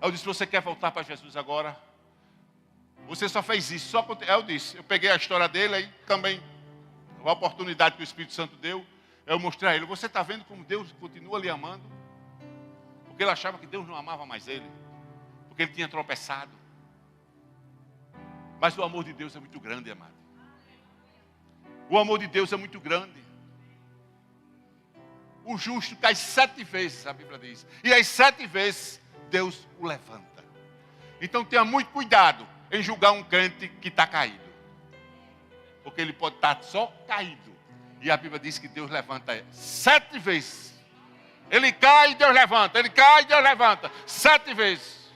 Eu disse, você quer voltar para Jesus agora? Você só fez isso. Eu disse, eu peguei a história dele, aí também, a oportunidade que o Espírito Santo deu, eu mostrei a ele, você está vendo como Deus continua lhe amando? Porque ele achava que Deus não amava mais ele. Porque ele tinha tropeçado. Mas o amor de Deus é muito grande, amado. O amor de Deus é muito grande. O justo cai 7 vezes, a Bíblia diz. E as 7 vezes, Deus o levanta. Então tenha muito cuidado em julgar um crente que está caído. Porque ele pode estar só caído. E a Bíblia diz que Deus levanta 7 vezes. Ele cai e Deus levanta. Ele cai e Deus levanta. 7 vezes.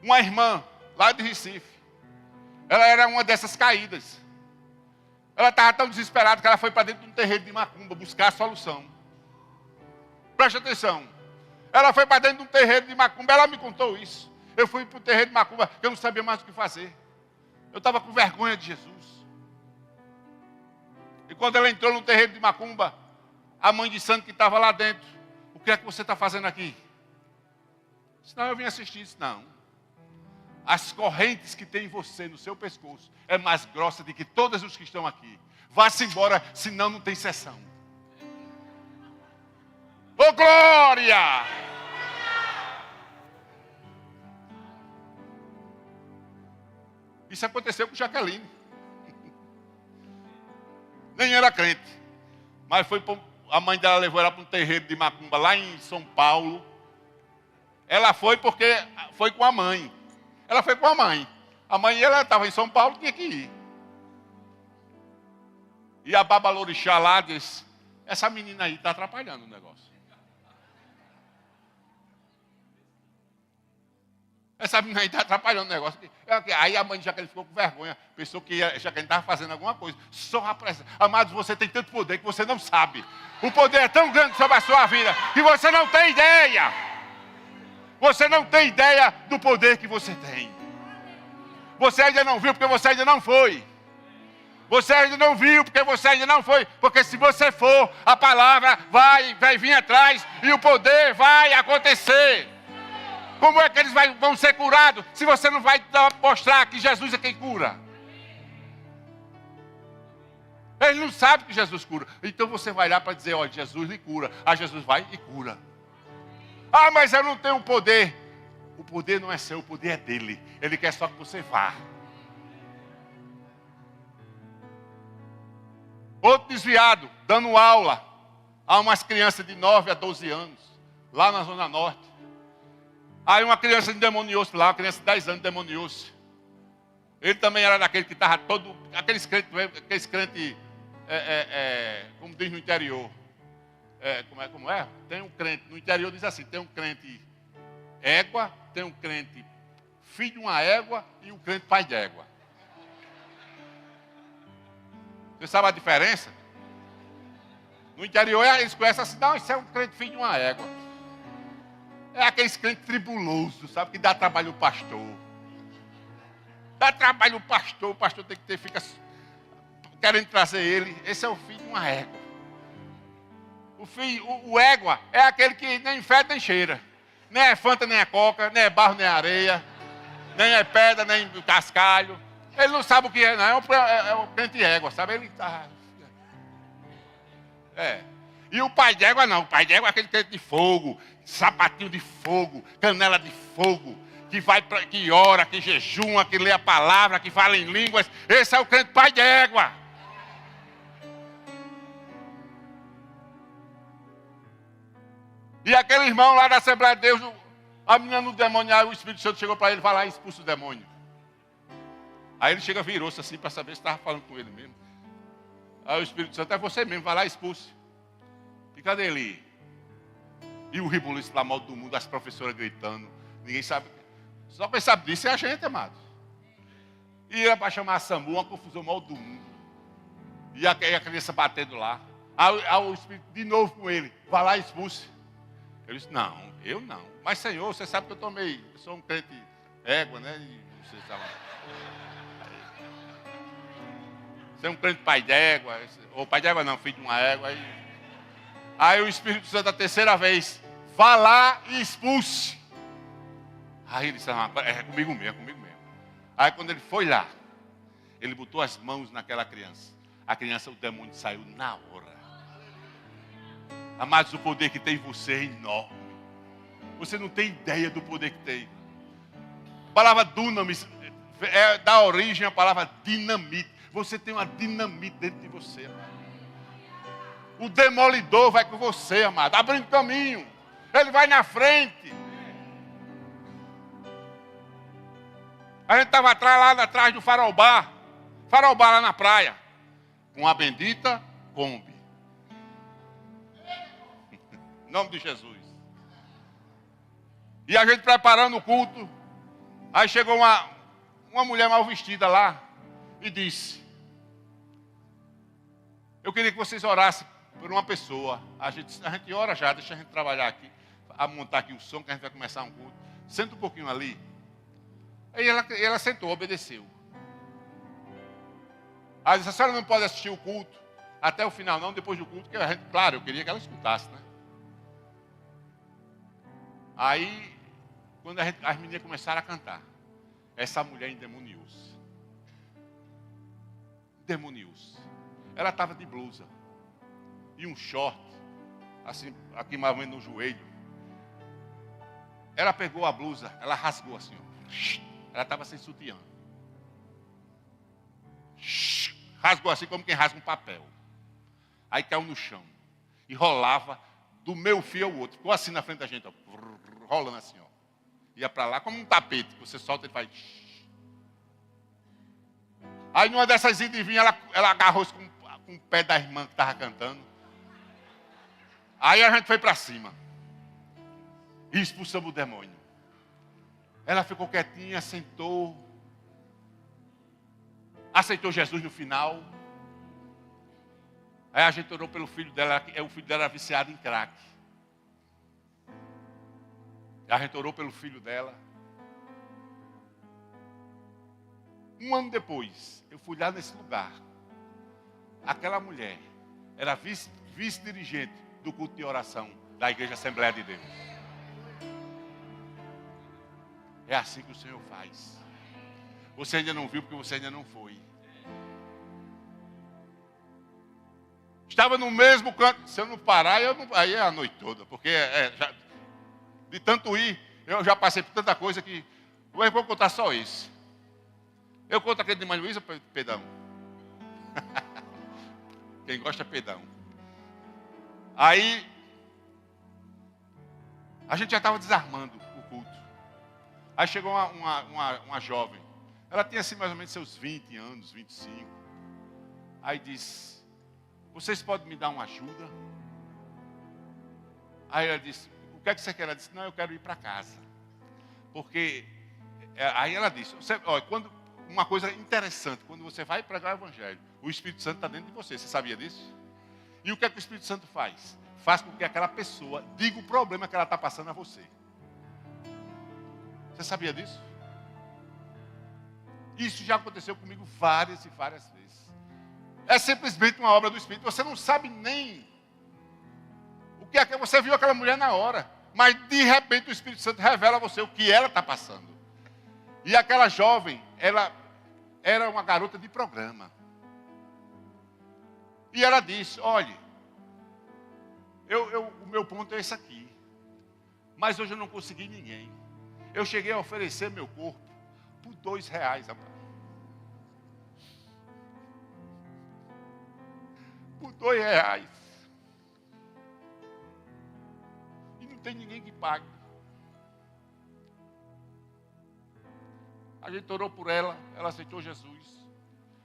Uma irmã lá de Recife. Ela era uma dessas caídas. Ela estava tão desesperada que ela foi para dentro de um terreiro de macumba buscar a solução. Preste atenção. Ela foi para dentro de um terreiro de macumba. Ela me contou isso. Eu fui para o terreiro de macumba, eu não sabia mais o que fazer. Eu estava com vergonha de Jesus. quando ela entrou no terreiro de macumba, a mãe de santo que estava lá dentro, o que é que você está fazendo aqui? Disse, não, eu vim assistir. Disse, não. As correntes que tem em você, no seu pescoço, é mais grossa do que todas os que estão aqui. Vá-se embora, senão não tem sessão. Ô glória! Isso aconteceu com Jaqueline. Nem era crente. Mas a mãe dela levou ela para um terreiro de macumba lá em São Paulo. Ela foi porque foi com a mãe. Ela foi com a mãe. A mãe, ela estava em São Paulo, tinha que ir. E a babalorixá lá disse, essa menina aí está atrapalhando o negócio. Essa menina aí está atrapalhando o negócio. Aí a mãe de Jaqueline ficou com vergonha. Pensou que a Jaqueline estava fazendo alguma coisa. Só a pressa. Amados, você tem tanto poder que você não sabe. O poder é tão grande sobre a sua vida que você não tem ideia. Você não tem ideia do poder que você tem. Você ainda não viu porque você ainda não foi. Você ainda não viu porque você ainda não foi. Porque se você for, a palavra vai vir atrás e o poder vai acontecer. Como é que eles vão ser curados se você não vai mostrar que Jesus é quem cura? Eles não sabem que Jesus cura. Então você vai lá para dizer, olha, Jesus lhe cura. Ah, Jesus vai e cura. Ah, mas eu não tenho poder. O poder não é seu, o poder é dele. Ele quer só que você vá. Outro desviado, dando aula a umas crianças de 9 a 12 anos, lá na Zona Norte. Aí uma criança endemoniou-se lá, uma criança de 10 anos endemoniou-se. Ele também era daquele que estava todo... Aqueles crentes, como diz no interior. Como é? Tem um crente, no interior diz assim, tem um crente égua, tem um crente filho de uma égua e um crente pai de égua. Você sabe a diferença? No interior eles conhecem assim, não, isso é um crente filho de uma égua. É aqueles crentes tribulosos, sabe, que dá trabalho ao pastor. Dá trabalho ao pastor, o pastor tem que ter, fica querendo trazer ele. Esse é o filho de uma égua. O égua é aquele que nem fede nem cheira. Nem é fanta, nem é coca, nem é barro, nem é areia, nem é pedra, nem cascalho. Ele não sabe o que é, não. É o crente égua, sabe? Ele tá... E o pai de égua não. O pai de égua é aquele crente de fogo, sapatinho de fogo, canela de fogo, que ora, que jejuma, que lê a palavra, que fala em línguas. Esse é o crente pai de égua. E aquele irmão lá da Assembleia de Deus, a menina no demônio, aí o Espírito Santo chegou para ele e falou, expulsa o demônio. Aí ele chega, virou-se assim para saber se estava falando com ele mesmo. Aí o Espírito Santo, é você mesmo, vai lá e expulse. E cadê ele? E o ribuliço lá, mal do mundo, as professoras gritando. Ninguém sabe. Só quem sabe disso é a gente, amados. E era para chamar a SAMU, uma confusão mal do mundo. E a criança batendo lá. Aí o Espírito de novo com ele, vai lá e expulse. Ele disse, não, eu não. Mas Senhor, você sabe que eu sou um crente égua, né? E você sabe. Você é um crente pai d'égua, ou pai d'égua não, filho de uma égua. Aí o Espírito Santo a terceira vez, vá lá e expulse. Aí ele disse, é comigo mesmo, é comigo mesmo. Aí quando ele foi lá, ele botou as mãos naquela criança. A criança, o demônio saiu na hora. Amados, o poder que tem em você é enorme. Você não tem ideia do poder que tem. A palavra dunamis dá origem à palavra dinamite. Você tem uma dinamite dentro de você, amado. O demolidor vai com você, amado, abrindo caminho. Ele vai na frente. A gente estava lá atrás do farolbar lá na praia, com a bendita Kombi. Em nome de Jesus. E a gente preparando o culto. Aí chegou uma mulher mal vestida lá e disse, eu queria que vocês orassem por uma pessoa. A gente ora já, deixa a gente trabalhar aqui, a montar aqui o som, que a gente vai começar um culto. Senta um pouquinho ali. Aí ela sentou, obedeceu. Aí disse, a senhora não pode assistir o culto, Até o final não, depois do culto, que a gente, claro, eu queria que ela escutasse, né? Aí, quando as meninas começaram a cantar, essa mulher endemoniou-se. Endemoniou-se. Ela estava de blusa e um short, assim, aqui mais ou menos no joelho. Ela pegou a blusa, ela rasgou assim, ó. Ela estava sem sutiã. Rasgou assim como quem rasga um papel. Aí caiu no chão. E rolava do meu fio ao outro. Ficou assim na frente da gente, ó. Rolando assim, ó. Ia para lá como um tapete, que você solta e faz. Aí numa dessas idas e vinha, ela agarrou-se com o pé da irmã que estava cantando. Aí a gente foi para cima. E expulsamos o demônio. Ela ficou quietinha, sentou. Aceitou Jesus no final. Aí a gente orou pelo filho dela. O filho dela era viciado em crack. A gente orou pelo filho dela. Um ano depois, eu fui lá nesse lugar. Aquela mulher era vice-dirigente do culto de oração da Igreja Assembleia de Deus. É assim que o Senhor faz. Você ainda não viu porque você ainda não foi. Estava no mesmo canto. Se eu não parar, aí é a noite toda. Porque de tanto ir, eu já passei por tanta coisa que eu vou contar só isso. Eu conto aquele de Mãe Luísa, Pedão. Quem gosta é Pedão. Aí, a gente já estava desarmando o culto. Aí chegou uma jovem. Ela tinha assim mais ou menos seus 20 anos, 25. Aí disse, vocês podem me dar uma ajuda? Aí ela disse, o que é que você quer? Ela disse, não, eu quero ir para casa. Porque, aí ela disse, uma coisa interessante, quando você vai pregar o Evangelho, o Espírito Santo está dentro de você. Você sabia disso? E o que é que o Espírito Santo faz? Faz com que aquela pessoa diga o problema que ela está passando a você. Você sabia disso? Isso já aconteceu comigo várias e várias vezes. É simplesmente uma obra do Espírito. Você não sabe nem o que é que você viu aquela mulher na hora. Mas de repente o Espírito Santo revela a você o que ela está passando. E aquela jovem, ela era uma garota de programa. E ela disse, olha, o meu ponto é esse aqui. Mas hoje eu não consegui ninguém. Eu cheguei a oferecer meu corpo por R$2, amado. Por R$2. E não tem ninguém que pague. A gente orou por ela, ela aceitou Jesus.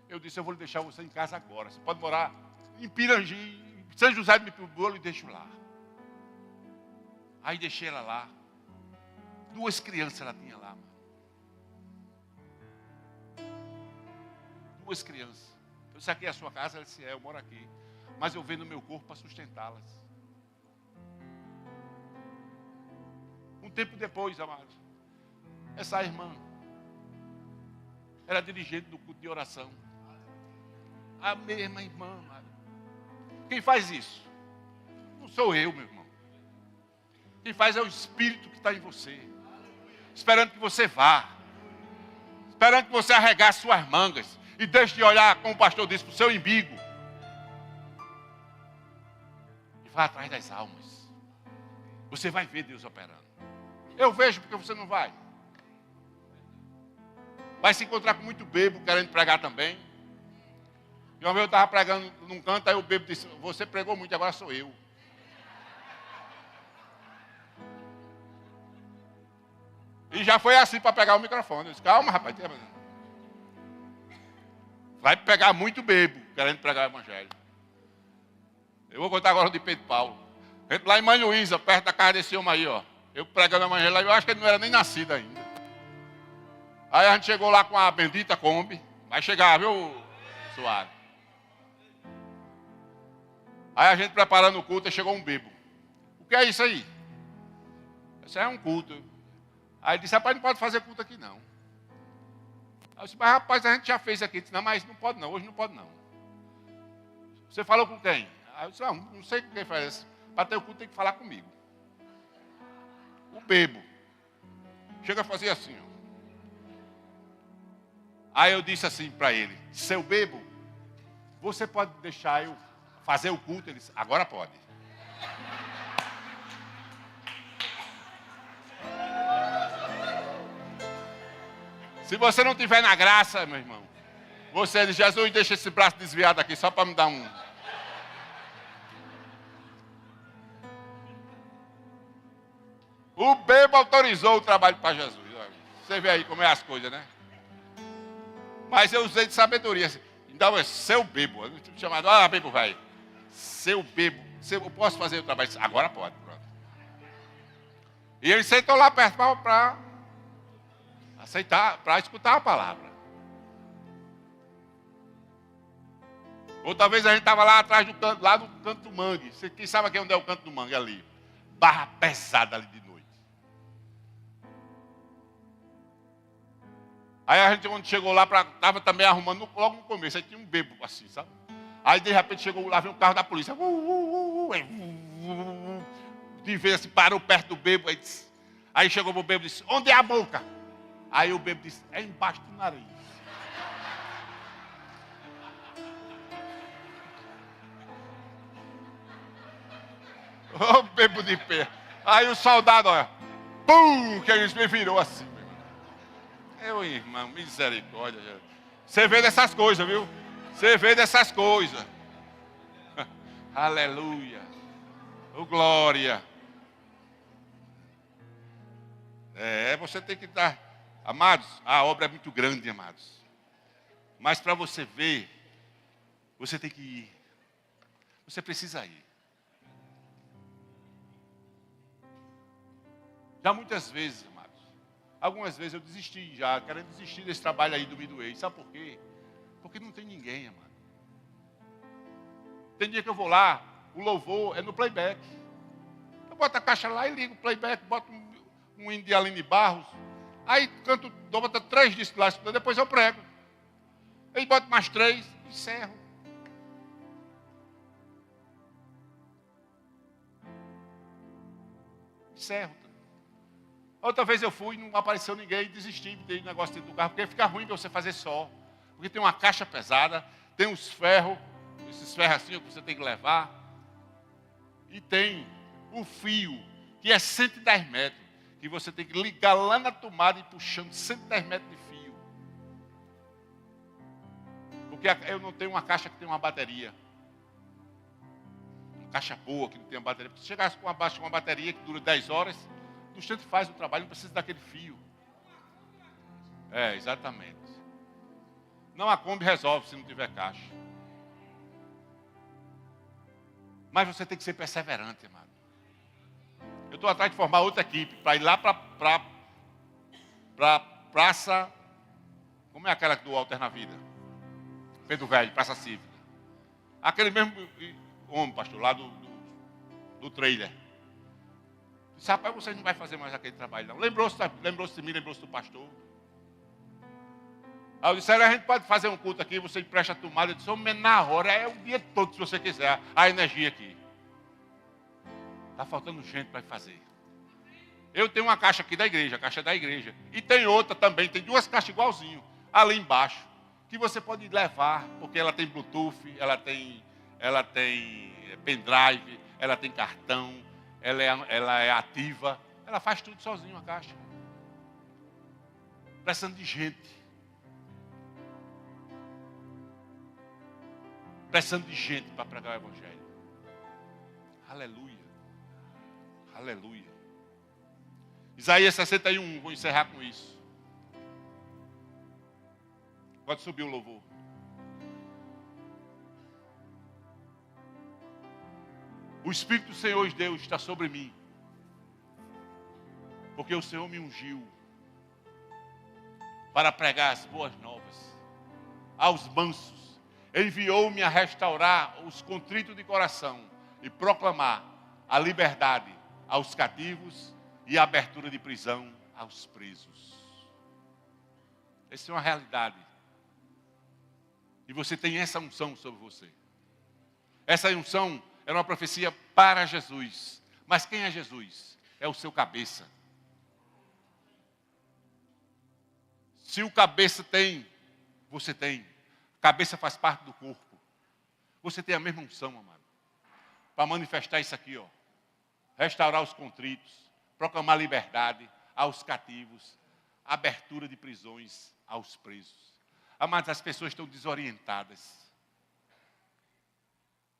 Eu disse, eu vou deixar você em casa agora. Você pode morar em Pirangi, em São José do Mipimbolo, e deixo lá. Aí deixei ela lá. 2 crianças ela tinha lá. 2 crianças. Eu disse, aqui é a sua casa? Ela disse, eu moro aqui. Mas eu vendo meu corpo para sustentá-las. Um tempo depois, amados, essa irmã era dirigente do culto de oração. A mesma irmã, amado. Quem faz isso? Não sou eu, meu irmão. Quem faz é o Espírito que está em você. Esperando que você vá. Esperando que você arregace suas mangas. E deixe de olhar, como o pastor disse, para o seu umbigo. E vá atrás das almas. Você vai ver Deus operando. Eu vejo porque você não vai. Vai se encontrar com muito bêbado querendo pregar também. E uma vez eu estava pregando num canto, aí o bêbado disse, você pregou muito, agora sou eu. E já foi assim para pegar o microfone. Eu disse, calma, rapaz. Vai pegar muito bêbado querendo pregar o Evangelho. Eu vou contar agora de Pedro Paulo. Lá em Mãe Luísa, perto da casa desse homem aí, ó. Eu pregando o Evangelho lá, eu acho que ele não era nem nascido ainda. Aí a gente chegou lá com a bendita Kombi. Vai chegar, viu, Suárez? Aí a gente preparando o culto, e chegou um bêbado. O que é isso aí? Isso aí é um culto. Aí ele disse, rapaz, não pode fazer culto aqui não. Aí eu disse, mas rapaz, a gente já fez aqui. Ele disse, não, mas não pode não, hoje não pode não. Você falou com quem? Aí eu disse, não sei com quem faz isso. Para ter o culto tem que falar comigo. O bebo. Chega a fazer assim, ó. Aí eu disse assim para ele, seu bebo, você pode deixar eu fazer o culto? Ele disse, agora pode. Se você não tiver na graça, meu irmão, você diz, Jesus, deixa esse braço desviado aqui só para me dar um. O bebo autorizou o trabalho para Jesus. Você vê aí como é as coisas, né? Mas eu usei de sabedoria. Então, é seu bebo. Chamado, bebo, vai. Seu bebo. Eu posso fazer o trabalho? Agora pode. Pronto. E ele sentou lá perto para aceitar, para escutar a palavra. Outra vez a gente estava lá atrás do canto, lá do canto do mangue. Quem sabe aqui onde é o canto do mangue? Ali. Barra pesada ali de noite. Aí a gente, quando chegou lá, estava também arrumando, logo no começo, aí tinha um bebo assim, sabe? Aí de repente chegou lá, veio um carro da polícia. De vez assim, parou perto do bebo. Aí chegou o bebo e disse, onde é a boca? Aí o bebo disse, é embaixo do nariz. Ô bebo de pé. Aí o soldado, olha, pum, que eles me virou assim. Meu irmão, misericórdia. Você vê dessas coisas, viu? Você vê dessas coisas. Aleluia. Oh, glória. Você tem que dar. Amados, a obra é muito grande, amados. Mas para você ver, você tem que ir. Você precisa ir. Já muitas vezes, amados, algumas vezes eu desisti já, querendo desistir desse trabalho aí do Midway. Sabe por quê? Porque não tem ninguém, amado. Tem dia que eu vou lá, o louvor é no playback. Eu boto a caixa lá e ligo o playback, boto um hino de Aline Barros, aí canto, boto 3 discos lá, depois eu prego. Aí boto mais 3, encerro. Encerro. Outra vez eu fui, não apareceu ninguém, desisti, dei um negócio dentro do carro, porque fica ruim para você fazer só. Porque tem uma caixa pesada, tem uns ferros, esses ferros assim que você tem que levar. E tem o fio, que é 110 metros, que você tem que ligar lá na tomada e puxando 110 metros de fio. Porque eu não tenho uma caixa que tem uma bateria. Uma caixa boa que não tem uma bateria. Porque se chegasse com uma bateria que dura 10 horas... no instante faz o trabalho, não precisa daquele fio. Exatamente. Não, a Kombi resolve se não tiver caixa. Mas você tem que ser perseverante, amado. Eu estou atrás de formar outra equipe, para ir lá para praça, como é aquela do Alter na Vida? Pedro Velho, Praça Cívica. Aquele mesmo homem, pastor, lá do trailer. Disse, rapaz, você não vai fazer mais aquele trabalho, não. Lembrou-se de mim, lembrou-se do pastor. Aí eu disse, a gente pode fazer um culto aqui, você empresta a tomada. Eu disse, homem, na hora, é o dia todo, se você quiser, a energia aqui. Está faltando gente para fazer. Eu tenho uma caixa aqui da igreja, a caixa da igreja. E tem outra também, tem 2 caixas igualzinho, ali embaixo, que você pode levar, porque ela tem Bluetooth, ela tem pendrive, ela tem cartão. Ela é ativa, ela faz tudo sozinho a caixa. Precisando de gente. Precisando de gente para pregar o Evangelho. Aleluia. Aleluia. Isaías 61, vou encerrar com isso. Pode subir o louvor. O Espírito do Senhor Deus está sobre mim. Porque o Senhor me ungiu para pregar as boas novas aos mansos. Enviou-me a restaurar os contritos de coração e proclamar a liberdade aos cativos e a abertura de prisão aos presos. Essa é uma realidade. E você tem essa unção sobre você. Essa unção era uma profecia para Jesus. Mas quem é Jesus? É o seu cabeça. Se o cabeça tem, você tem. Cabeça faz parte do corpo. Você tem a mesma unção, amado. Para manifestar isso aqui, ó. Restaurar os contritos, proclamar liberdade aos cativos, abertura de prisões aos presos. Amados, as pessoas estão desorientadas.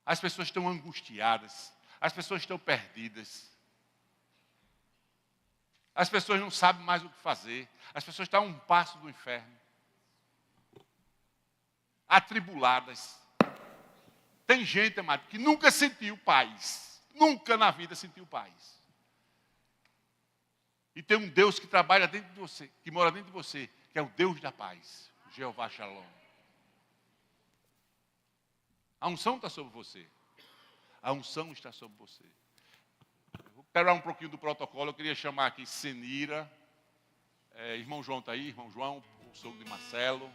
As pessoas estão angustiadas. As pessoas estão perdidas. As pessoas não sabem mais o que fazer. As pessoas estão a um passo do inferno. Atribuladas. Tem gente, amado, que nunca sentiu paz. Nunca na vida sentiu paz. E tem um Deus que trabalha dentro de você, que mora dentro de você, que é o Deus da paz, o Jeová Shalom. A unção está sobre você. A unção está sobre você. Vou pegar um pouquinho do protocolo. Eu queria chamar aqui Senira. Irmão João está aí. Irmão João, o sogro de Marcelo.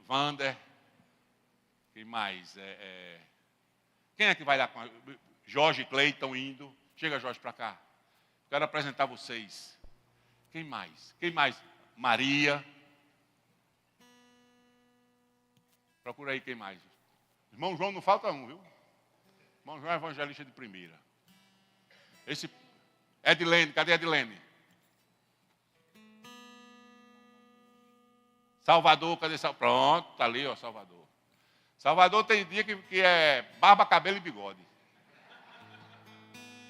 Vander. Quem mais? Quem é que vai lá com Jorge e Cleiton indo? Chega, Jorge, para cá. Quero apresentar vocês. Quem mais? Quem mais? Maria. Procura aí quem mais. Irmão João não falta um, viu? Irmão João é evangelista de primeira. Esse Edilene, cadê Edilene? Salvador, cadê Salvador? Pronto, tá ali, ó, Salvador. Salvador tem dia que é barba, cabelo e bigode.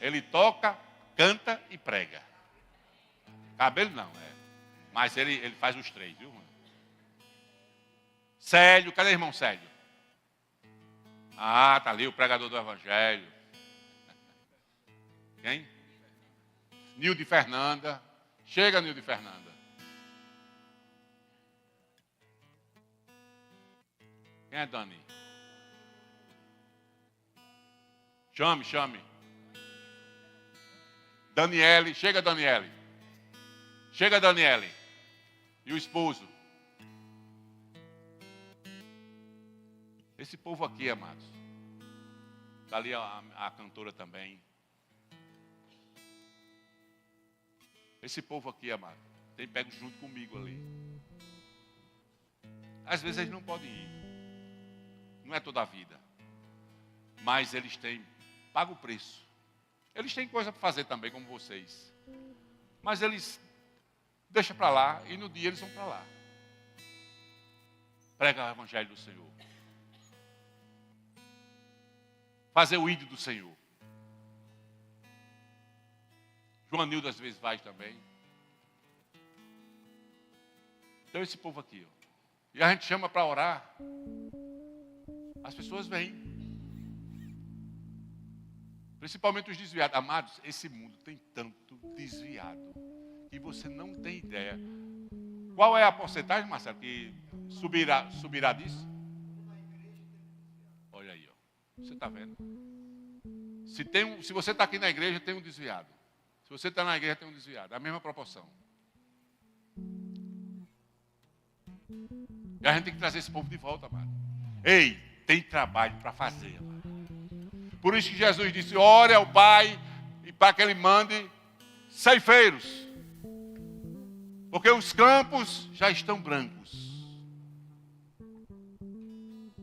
Ele toca, canta e prega. Cabelo não, mas ele faz os três, viu? Célio, cadê o irmão Célio? Ah, tá ali o pregador do evangelho. Quem? Nilde Fernanda. Chega, Nilde Fernanda. Quem é Dani? Chame. Daniele, chega Daniele. Chega Daniele. E o esposo. Esse povo aqui, amados. Está ali a cantora também. Esse povo aqui, amado, tem pego junto comigo ali. Às vezes eles não podem ir. Não é toda a vida. Mas eles têm, paga o preço. Eles têm coisa para fazer também, como vocês. Mas eles deixam para lá e no dia eles vão para lá. Prega o evangelho do Senhor. Fazer o ídolo do Senhor. Joanildo às vezes vai também. Então esse povo aqui, ó. E a gente chama para orar. As pessoas vêm. Principalmente os desviados. Amados, esse mundo tem tanto desviado que você não tem ideia. Qual é a porcentagem, Marcelo, que subirá disso? Olha aí, ó. Você está vendo? Se você está aqui na igreja, tem um desviado. Se você está na igreja, tem um desviado. É a mesma proporção. E a gente tem que trazer esse povo de volta, amado. Ei, tem trabalho para fazer, amado. Por isso que Jesus disse, ore ao Pai e para que Ele mande ceifeiros. Porque os campos já estão brancos.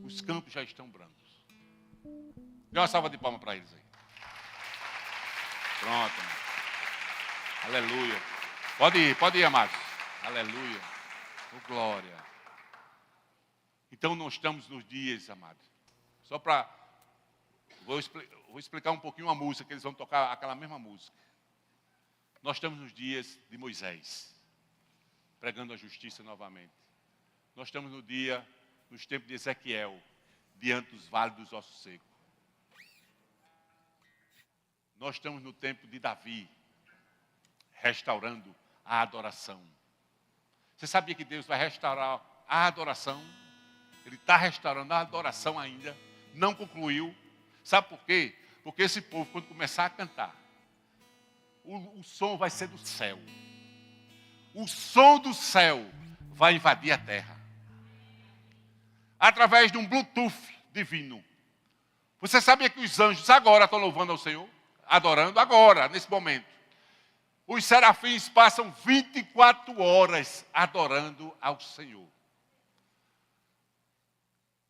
Os campos já estão brancos. Dê uma salva de palmas para eles aí. Pronto, amado. Aleluia. Pode ir, amados. Aleluia. Oh, glória. Então nós estamos nos dias, amados. Só para... Vou explicar um pouquinho a música, que eles vão tocar aquela mesma música. Nós estamos nos dias de Moisés, pregando a justiça novamente. Nós estamos nos tempos de Ezequiel, diante dos vales dos ossos secos. Nós estamos no tempo de Davi, restaurando a adoração. Você sabia que Deus vai restaurar a adoração? Ele está restaurando a adoração ainda, não concluiu. Sabe por quê? Porque esse povo, quando começar a cantar, o som vai ser do céu. O som do céu vai invadir a terra. Através de um Bluetooth divino. Você sabia que os anjos agora estão louvando ao Senhor? Adorando agora, nesse momento. Os serafins passam 24 horas adorando ao Senhor.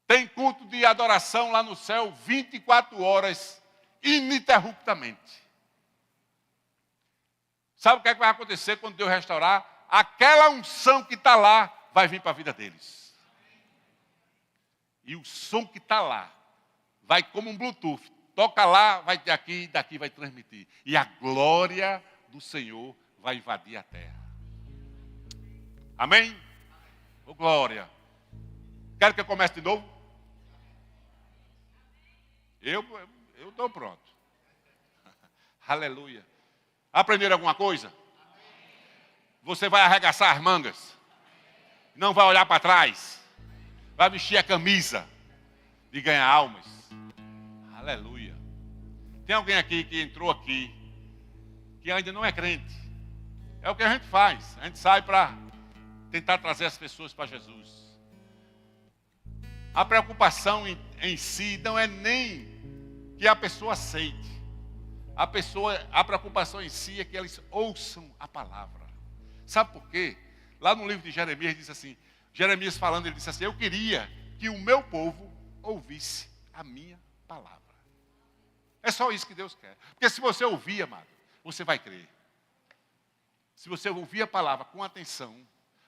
Tem culto de adoração lá no céu 24 horas, ininterruptamente. Sabe o que é que vai acontecer quando Deus restaurar? Aquela unção que está lá vai vir para a vida deles. E o som que está lá vai como um Bluetooth. Toca lá, vai ter aqui, e daqui vai transmitir. E a glória do Senhor vai invadir a terra. Amém? Ô, glória. Quero que eu comece de novo? Eu estou pronto. Aleluia. Aprenderam alguma coisa? Você vai arregaçar as mangas. Não vai olhar para trás. Vai vestir a camisa de ganhar almas. Aleluia. Tem alguém aqui que entrou aqui que ainda não é crente. É o que a gente faz. A gente sai para tentar trazer as pessoas para Jesus. A preocupação em si não é nem que a pessoa aceite. A preocupação em si é que eles ouçam a palavra. Sabe por quê? Lá no livro de Jeremias diz assim, Jeremias falando, ele disse assim, eu queria que o meu povo ouvisse a minha palavra. É só isso que Deus quer. Porque se você ouvir, amado, você vai crer. Se você ouvir a palavra com atenção,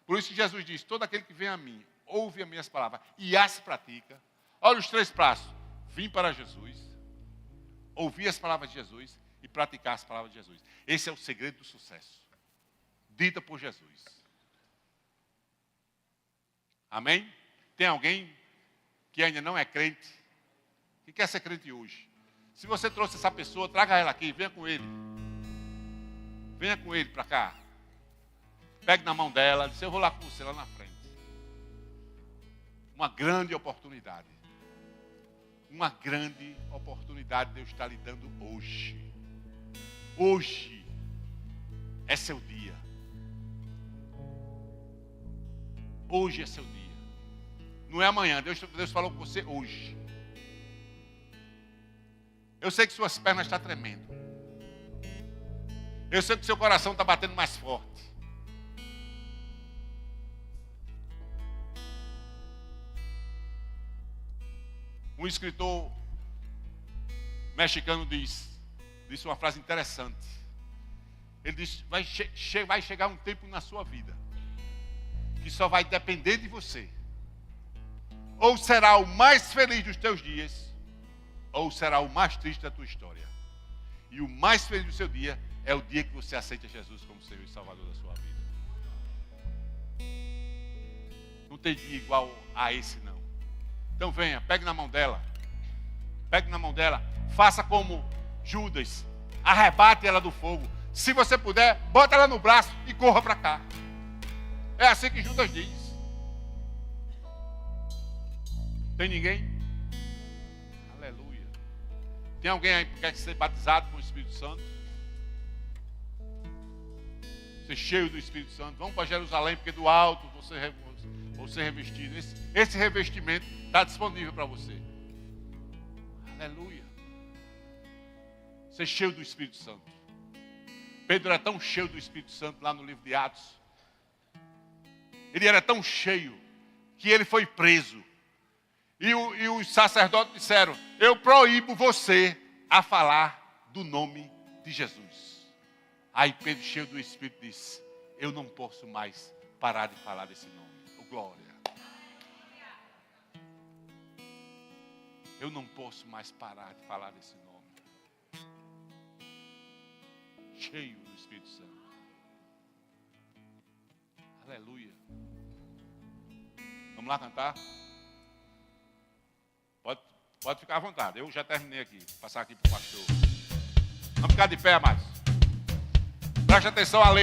por isso que Jesus diz, todo aquele que vem a mim, ouve as minhas palavras e as pratica. Olha os 3 passos. Vim para Jesus, ouvir as palavras de Jesus e praticar as palavras de Jesus. Esse é o segredo do sucesso. Dita por Jesus. Amém? Tem alguém que ainda não é crente, que quer ser crente hoje? Se você trouxe essa pessoa, traga ela aqui, venha com ele. Venha com ele para cá. Pegue na mão dela, diz, eu vou lá com você, lá na frente. Uma grande oportunidade. Uma grande oportunidade Deus está lhe dando hoje. Hoje é seu dia. Hoje é seu dia. Não é amanhã. Deus falou com você hoje. Eu sei que suas pernas estão tremendo. Eu sei que seu coração está batendo mais forte. Um escritor mexicano disse uma frase interessante. Ele disse, vai chegar um tempo na sua vida que só vai depender de você. Ou será o mais feliz dos teus dias, ou será o mais triste da tua história. E o mais feliz do seu dia é o dia que você aceita Jesus como Senhor e Salvador da sua vida. Não tem dia igual a esse, não. Então venha, pegue na mão dela. Pegue na mão dela. Faça como Judas. Arrebate ela do fogo. Se você puder, bota ela no braço e corra para cá. É assim que Judas diz. Tem ninguém? Aleluia. Tem alguém aí que quer ser batizado com o Espírito Santo? Ser cheio do Espírito Santo. Vamos para Jerusalém, porque do alto você revestido. Esse revestimento está disponível para você. Aleluia. Ser cheio do Espírito Santo. Pedro era tão cheio do Espírito Santo lá no livro de Atos. Ele era tão cheio que ele foi preso. E os sacerdotes disseram, eu proíbo você a falar do nome de Jesus. Aí Pedro, cheio do Espírito, disse, eu não posso mais parar de falar desse nome. Oh, glória. Eu não posso mais parar de falar desse nome. Cheio do Espírito Santo. Aleluia. Vamos lá cantar? Pode ficar à vontade. Eu já terminei aqui. Vou passar aqui para o pastor. Vamos ficar de pé, amados. Preste atenção à letra.